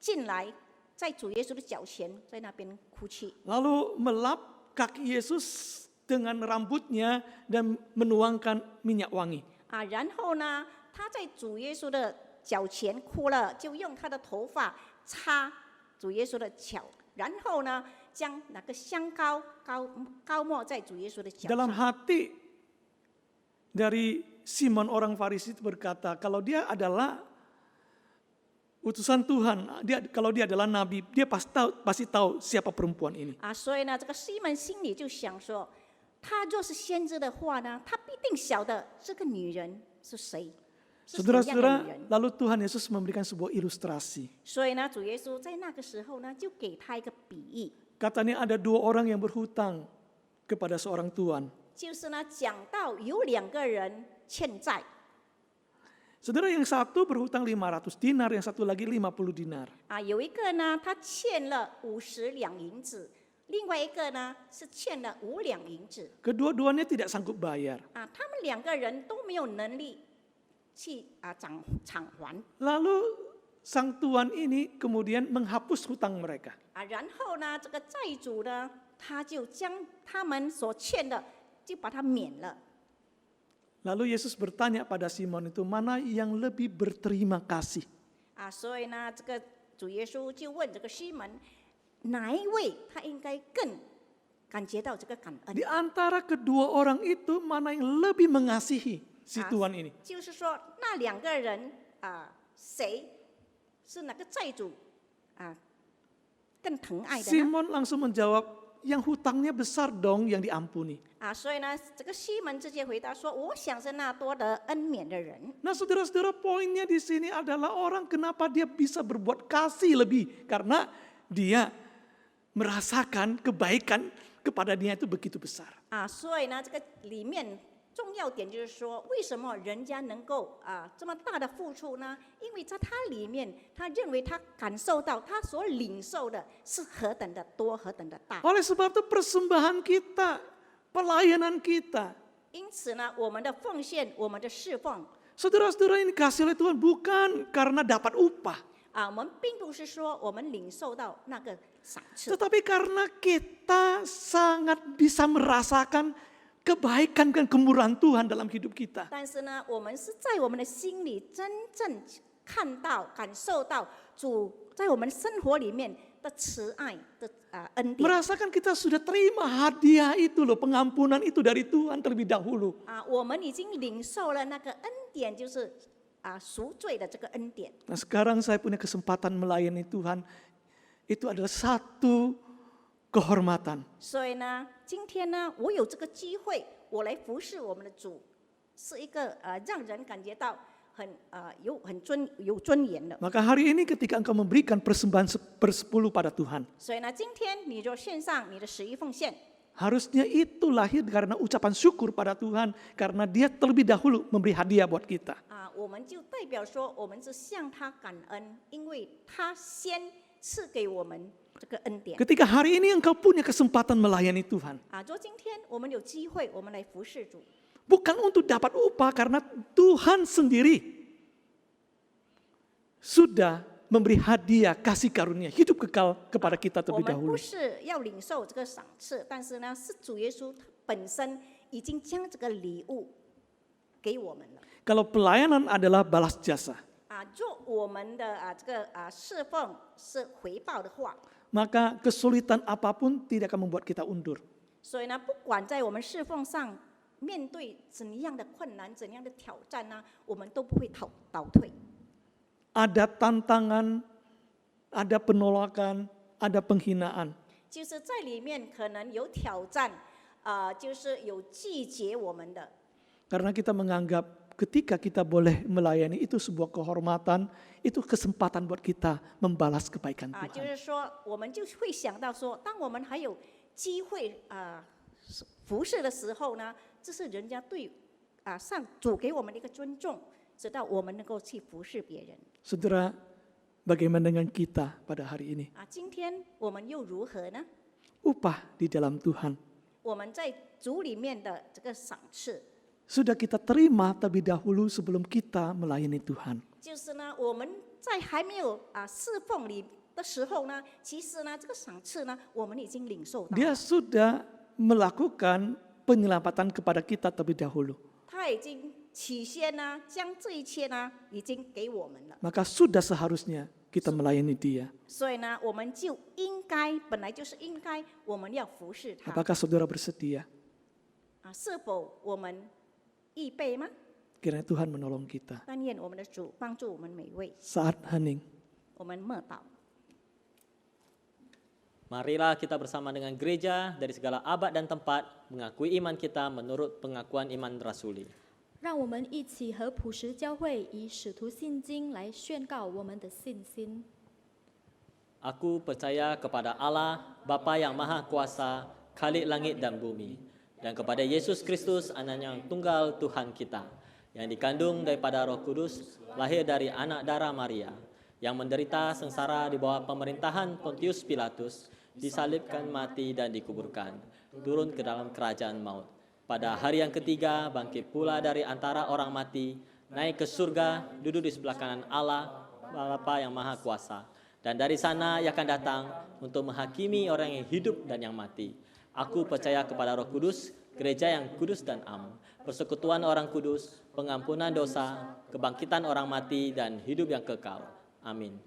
进来，在主耶稣的脚前，在那边哭泣。 Lalu melap kaki Yesus dengan rambutnya dan menuangkan minyak wangi. 然后呢，他在主耶稣的脚前哭了，就用他的头发擦主耶稣的脚，然后呢，将那个香膏抹在主耶稣的脚 Dalam 上。 hati dari Simon orang Farisi itu berkata, kalau dia adalah utusan Tuhan, kalau dia adalah nabi, dia pasti tahu siapa perempuan ini. 所以呢，这个西门心里就想说，他若是先知的话呢，他必定晓得这个女人是谁，是什么样的女 Saudara-saudara, 人。 lalu Tuhan Yesus memberikan sebuah ilustrasi. 所以呢，主耶稣在那个时候呢，就给他一个比喻， Katanya ada 2 orang yang berhutang kepada seorang tuan. 就是呢，讲到有2个人欠债。 Saudara, yang satu berhutang 500 dinar, yang satu lagi 50 dinar. 有一个呢，他欠了50两银子，另外一个呢是欠了5两银子。 Kedua-duanya tidak sanggup bayar. 他们2个人都没有能力去偿还。 Lalu sang tuan ini kemudian menghapus hutang mereka. 然后呢，这个债主呢，他就将他们所欠的就把它免了。 Lalu Yesus bertanya pada Simon itu, mana yang lebih berterima kasih? 所以呢，这个主耶稣就问这个西门，哪一位他应该更感觉到这个感恩 Di？antara kedua orang itu mana yang lebih mengasihi? si Tuhan ini. 就是说那两个人谁是哪个债主更疼爱的呢？ Simon langsung menjawab, yang hutangnya besar dong yang diampuni. 所以呢，这个西门直接回答说：“我想是那多得恩免的人。” Nah saudara-saudara, poinnya di sini adalah orang kenapa dia bisa berbuat kasih lebih. Karena dia merasakan kebaikan kepada dia itu begitu besar. 所以呢，这个里面重要点就是说，为什么人家能够这么大的付出呢？因为在他里面，他认为他感受到他所领受的是何等的多，何等的大。 Oleh sebab itu persembahan kita, pelayanan kita. 因此呢，我们的奉献，我们的侍奉， Saudara-saudara ini kasih oleh Tuhan bukan karena dapat upah. 我们并不是说我们领受到那个赏赐， Tetapi karena kita sangat bisa merasakan kebaikan dan kemurahan Tuhan dalam hidup kita. 但是呢，我们是在我们的心里真正看到、感受到主在我们生活里面的慈爱的恩典。 Merasakan kita sudah terima hadiah itu loh, pengampunan itu dari Tuhan terlebih dahulu. 我们已经领受了那个恩典，就是赎罪的这个恩典。 Nah sekarang saya punya kesempatan melayani Tuhan, itu adalah satu kehormatan. 所以呢，今天呢，我有这个机会，我来服侍我们的主，是一个让人感觉到很有尊严的。 Maka hari ini ketika engkau memberikan persembahan 1/10 pada Tuhan, 所以呢，今天你就献上你的11奉献。 harusnya itu lahir karena ucapan syukur pada Tuhan, karena Dia terlebih dahulu memberi hadiah buat kita. 我们就代表说，我们是向他感恩，因为他先赐给我们这个恩典。 Ketika hari ini engkau punya kesempatan melayani Tuhan, 说今天我们有机会，我们来服侍主， bukan untuk dapat upah, karena Tuhan sendiri sudah memberi hadiah kasih karunia hidup kekal kepada kita 我 terlebih 们 dahulu. 不是要领受这个赏赐，但是呢，是主耶稣本身已经将这个礼物给我们了。 Kalau pelayanan adalah balas jasa, 做我们的这个侍奉是回报的话， maka kesulitan apapun tidak akan membuat kita undur. 所以呢，不管在我们侍奉上面对怎样的困难、怎样的挑战呢，我们都不会倒退。 Ada tantangan, ada penolakan, ada penghinaan. 就是在里面可能有挑战，就是有拒绝我们的。 Karena kita menganggap ketika kita boleh melayani itu sebuah kehormatan, itu kesempatan buat kita membalas kebaikan 就 Tuhan. 是说，我们就会想到说，当我们还有机会服侍的时候呢，这是人家对上主给我们的一个尊重，直到我们能够去服侍别人。 Saudara, bagaimana dengan kita pada hari ini? 今天我们又如何呢？ Upah di dalam Tuhan 我们在主里面的这个赏赐， sudah kita terima terlebih dahulu sebelum kita melayani Tuhan. 就是呢，我们在还没有侍奉里的时候呢，其实呢，这个赏赐呢，我们已经领受到了。 Dia sudah melakukan penyelamatan kepada kita terlebih dahulu. 他已经起先呢，将这一切呢，已经给我们了。 Maka sudah seharusnya kita melayani Dia. 所以呢，我们就应该，本来就是应该，我们要服侍他。 Apakah saudara bersedia? 是否我们预备吗？ Kiranya Tuhan menolong kita. 但愿我们的主帮助我们每位。 Saat hening. 我们默祷。 Marilah kita bersama dengan gereja dari segala abad dan tempat mengakui iman kita menurut pengakuan iman rasuli. 让我们一起和普实教会以使徒信经来宣告我们的信心。 Aku percaya kepada Allah, Bapa yang Maha Kuasa, Khalik langit dan bumi, dan kepada Yesus Kristus, Anak yang tunggal Tuhan kita, yang dikandung daripada Roh Kudus, lahir dari anak darah Maria, yang menderita sengsara di bawah pemerintahan Pontius Pilatus, disalibkan, mati dan dikuburkan, turun ke dalam kerajaan maut. Pada hari yang ketiga bangkit pula dari antara orang mati, naik ke surga, duduk di sebelah kanan Allah, Bapa yang Maha Kuasa. Dan dari sana ia akan datang untuk menghakimi orang yang hidup dan yang mati. Aku percaya kepada Roh Kudus, gereja yang kudus dan am, persekutuan orang kudus, pengampunan dosa, kebangkitan orang mati dan hidup yang kekal. Amin.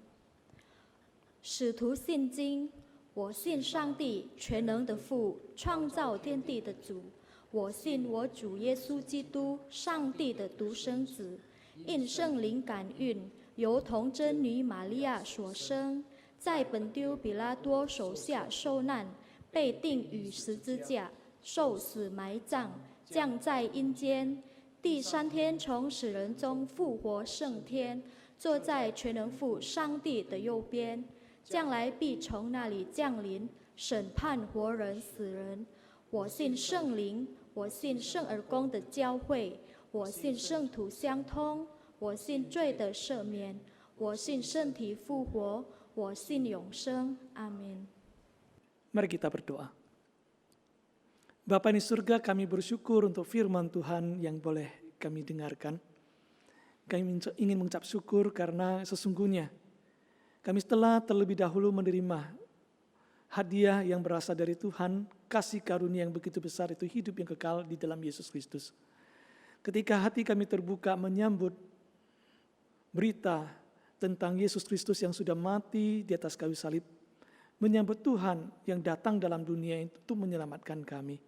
使徒信经，我信上帝全能的父，创造天地的主。我信我主耶稣基督，上帝的独生子，因圣灵感孕，由童贞女玛利亚所生，在本丢比拉多手下受难，被钉于十字架，受死埋葬，降在阴间。第3天从死人中复活升天，坐在全能父上帝的右边，将来必从那里降临，审判活人死人。我信圣灵，我信圣而公的教会，我信圣徒相通，我信罪的赦免，我信身体复活，我信永生。阿门。 Mari kita berdoa. Bapa di surga, kami bersyukur untuk firman Tuhan yang boleh kami dengarkan. Kami ingin mengucap syukur karena sesungguhnya kami telah terlebih dahulu menerima hadiah yang berasal dari Tuhan, kasih karunia yang begitu besar itu hidup yang kekal di dalam Yesus Kristus. Ketika hati kami terbuka menyambut berita tentang Yesus Kristus yang sudah mati di atas kayu salib, menyambut Tuhan yang datang dalam dunia itu untuk menyelamatkan kami,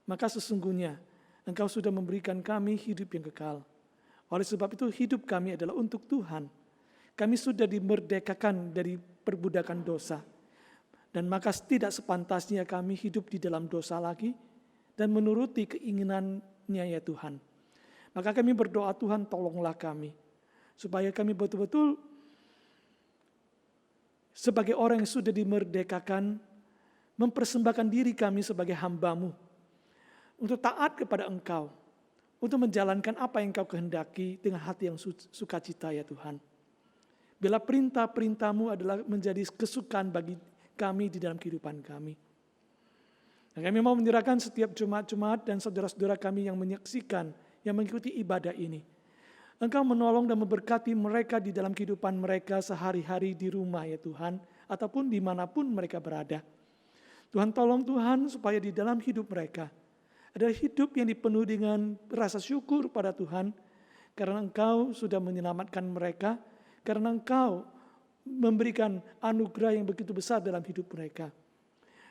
maka sesungguhnya Engkau sudah memberikan kami hidup yang kekal. Oleh sebab itu hidup kami adalah untuk Tuhan. Kami sudah dimerdekakan dari perbudakan dosa. Dan maka tidak sepantasnya kami hidup di dalam dosa lagi dan menuruti keinginannya ya Tuhan. Maka kami berdoa, Tuhan tolonglah kami, supaya kami betul-betul sebagai orang yang sudah dimerdekakan, mempersembahkan diri kami sebagai hamba-Mu, untuk taat kepada Engkau, untuk menjalankan apa yang Engkau kehendaki dengan hati yang sukacita ya Tuhan. Bila perintah-perintah-Mu adalah menjadi kesukaan bagi kami di dalam kehidupan kami. Dan kami mau menyerahkan setiap Jumat-Jumat dan saudara-saudara kami yang menyaksikan, yang mengikuti ibadah ini. Engkau menolong dan memberkati mereka di dalam kehidupan mereka sehari-hari di rumah ya Tuhan, ataupun dimanapun mereka berada. Tuhan tolong Tuhan supaya di dalam hidup mereka adalah hidup yang dipenuhi dengan rasa syukur pada Tuhan, karena Engkau sudah menyelamatkan mereka, karena Engkau memberikan anugerah yang begitu besar dalam hidup mereka.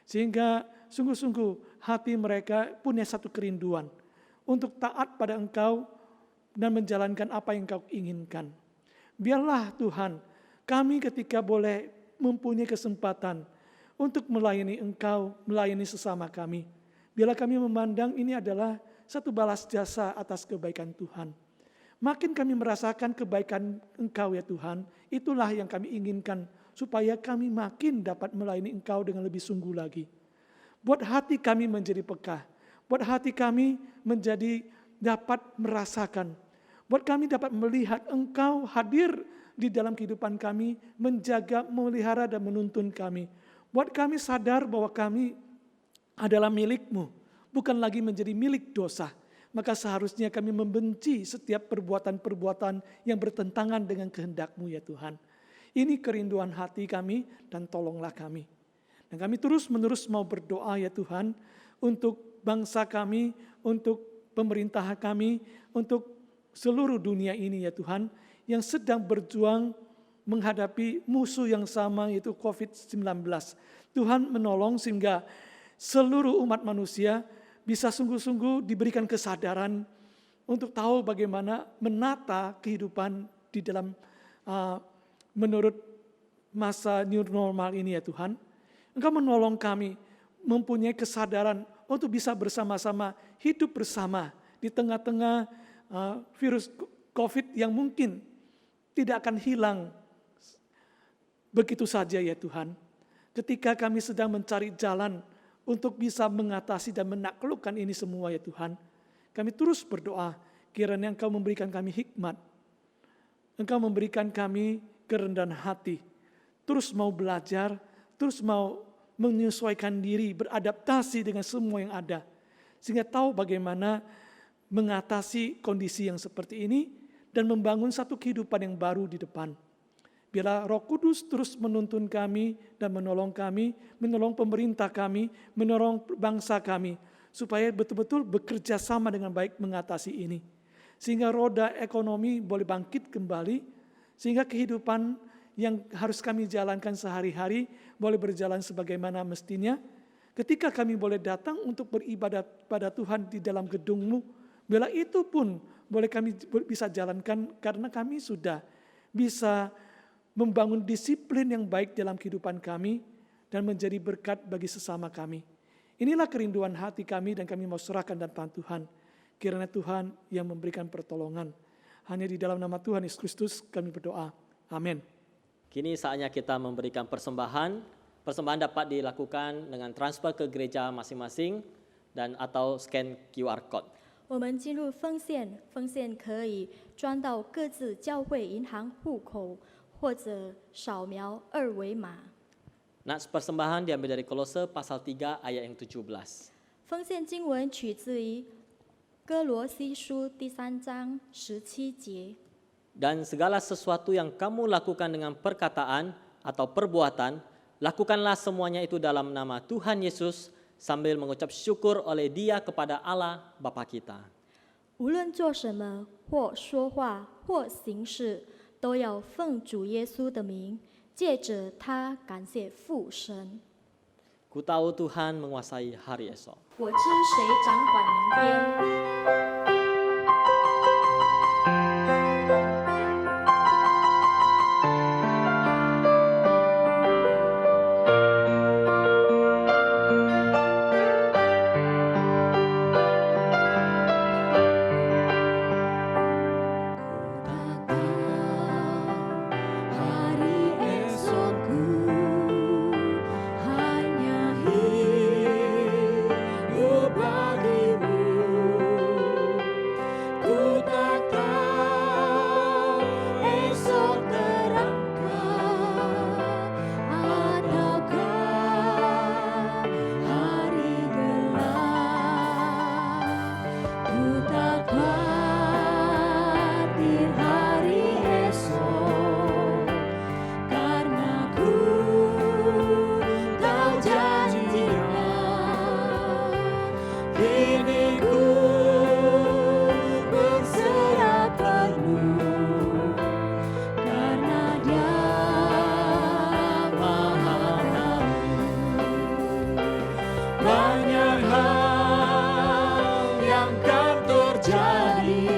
Sehingga sungguh-sungguh hati mereka punya satu kerinduan untuk taat pada Engkau dan menjalankan apa yang Engkau inginkan. Biarlah Tuhan, kami ketika boleh mempunyai kesempatan untuk melayani Engkau, melayani sesama kami, biarlah kami memandang ini adalah satu balas jasa atas kebaikan Tuhan. Makin kami merasakan kebaikan Engkau ya Tuhan, itulah yang kami inginkan, supaya kami makin dapat melayani Engkau dengan lebih sungguh lagi. Buat hati kami menjadi peka, buat hati kami menjadi dapat merasakan, buat kami dapat melihat Engkau hadir di dalam kehidupan kami, menjaga, memelihara dan menuntun kami. Buat kami sadar bahwa kami adalah milik-Mu, bukan lagi menjadi milik dosa. Maka seharusnya kami membenci setiap perbuatan-perbuatan yang bertentangan dengan kehendak-Mu ya Tuhan. Ini kerinduan hati kami dan tolonglah kami. Dan kami terus-menerus mau berdoa ya Tuhan untuk bangsa kami, untuk pemerintah kami, untuk seluruh dunia ini ya Tuhan, yang sedang berjuang menghadapi musuh yang sama yaitu COVID-19. Tuhan menolong sehingga seluruh umat manusia bisa sungguh-sungguh diberikan kesadaran untuk tahu bagaimana menata kehidupan di dalam menurut masa new normal ini ya Tuhan. Engkau menolong kami mempunyai kesadaran untuk bisa bersama-sama hidup bersama di tengah-tengah virus COVID yang mungkin tidak akan hilang begitu saja ya Tuhan. Ketika kami sedang mencari jalan untuk bisa mengatasi dan menaklukkan ini semua ya Tuhan, kami terus berdoa kiranya Engkau memberikan kami hikmat, Engkau memberikan kami kerendahan hati, terus mau belajar, terus mau menyesuaikan diri, beradaptasi dengan semua yang ada, sehingga tahu bagaimana mengatasi kondisi yang seperti ini dan membangun satu kehidupan yang baru di depan. Biarlah Roh Kudus terus menuntun kami dan menolong kami, menolong pemerintah kami, menolong bangsa kami, supaya betul-betul bekerja sama dengan baik mengatasi ini. Sehingga roda ekonomi boleh bangkit kembali, sehingga kehidupan yang harus kami jalankan sehari-hari boleh berjalan sebagaimana mestinya. Ketika kami boleh datang untuk beribadat pada Tuhan di dalam gedung-Mu, bila itu pun boleh kami bisa jalankan karena kami sudah bisa membangun disiplin yang baik dalam kehidupan kami dan menjadi berkat bagi sesama kami. Inilah kerinduan hati kami dan kami mau serahkan dan tahan Tuhan. Kiranya Tuhan yang memberikan pertolongan. Hanya di dalam nama Tuhan Yesus Kristus kami berdoa. Amin. Kini saatnya kita memberikan persembahan. Persembahan dapat dilakukan dengan transfer ke gereja masing-masing dan atau scan QR code. 我们进入奉献，奉献可以装到各自教会银行户口，或者扫描二维码。 Nats persembahan diambil dari Kolose pasal 3 ayat yang 17. 奉献经文取自于哥罗西书第3章17节。 Dan segala sesuatu yang kamu lakukan dengan perkataan atau perbuatan, lakukanlah semuanya itu dalam nama Tuhan Yesus sambil mengucap syukur oleh Dia kepada Allah Bapa kita. 无论做什么，或说话，或行事，都要奉主耶稣的名，借着他感谢父神。 Ku tahu Tuhan menguasai hari esok. 我知谁掌管明天。 Hari esokku hanya hidup bagimu. Ku tak tahu esok terangkat ataukah hari gelap. Ku tak khawatir hari esok, karena ku tahu janjinya. Kini ku berserah penuh, karena Dia Maha Tahu. Banyak hal yang kan terjadi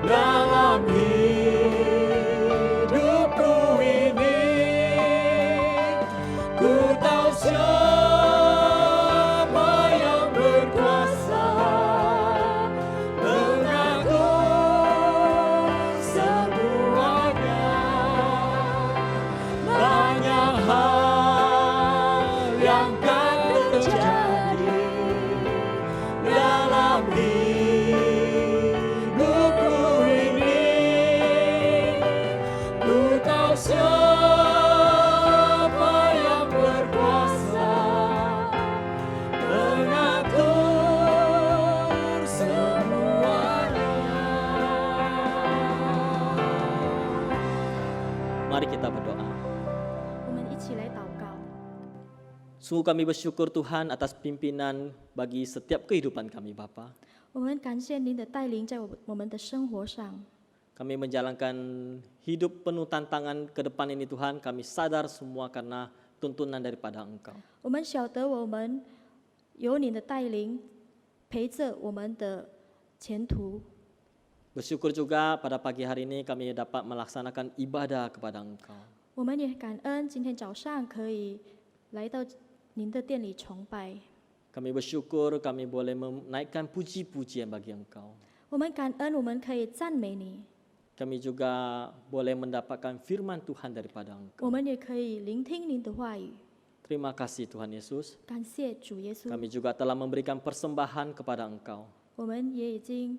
dalam hidupku ini. Ku tahu siapa yang berkuasa mengatur semuanya. Banyak hal yang kan terjadi dalam hidupku ini. Ku tahu siapa yang berkuasa mengatur semuanya. Mari kita berdoa. 我们一起来祷告。 Sungguh kami bersyukur Tuhan atas pimpinan bagi setiap kehidupan kami Bapa. 我们感谢您的带领，在我们的生活上， Kami menjalankan hidup penuh tantangan ke depan ini Tuhan. Kami sadar semua karena tuntunan daripada Engkau. 我们晓得我们有你的带领，陪着我们的前途。 Bersyukur juga pada pagi hari ini kami dapat melaksanakan ibadah kepada Engkau. 我们也感恩今天早上可以来到您的殿里崇拜。 Kami bersyukur kami boleh menaikkan puji-pujian bagi Engkau. 我们感恩，我们可以赞美你， Kami juga boleh mendapatkan firman Tuhan daripada Engkau. 我们也可以聆听您的话语。 Terima kasih Tuhan Yesus. 感谢主耶稣， Kami juga telah memberikan persembahan kepada Engkau. 我们也已经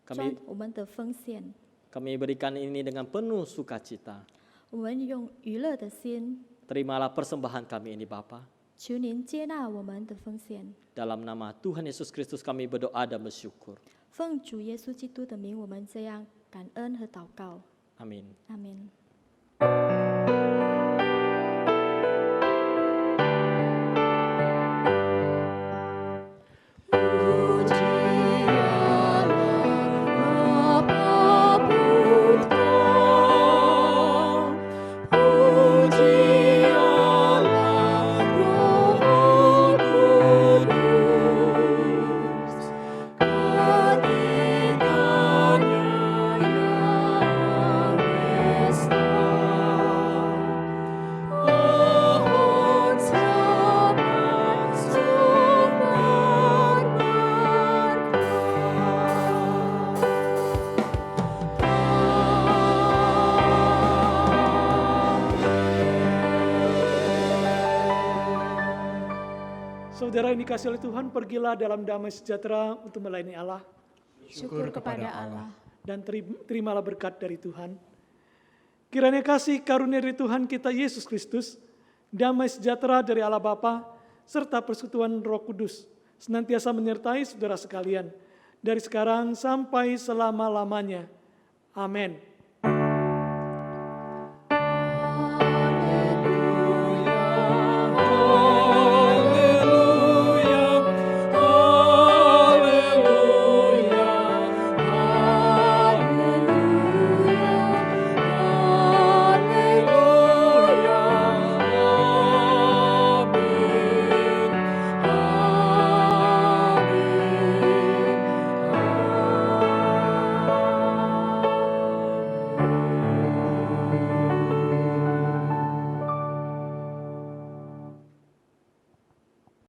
装 Kami 我们的奉献， kami berikan ini dengan penuh sukacita. 我们用娱乐的心， Terimalah persembahan kami ini Bapa. 求您接纳我们的奉献。 Dalam nama Tuhan Yesus Kristus kami berdoa dan bersyukur. 奉主耶稣基督的名，我们这样感恩和祷告。 Amin. 阿门。Puji Allah Saudara yang dikasihi oleh Tuhan, pergilah dalam damai sejahtera untuk melayani Allah. Syukur kepada Allah. Dan terimalah berkat dari Tuhan. Kiranya kasih karunia dari Tuhan kita Yesus Kristus, damai sejahtera dari Allah Bapa, serta persekutuan Roh Kudus senantiasa menyertai saudara sekalian, dari sekarang sampai selama-lamanya. Amin.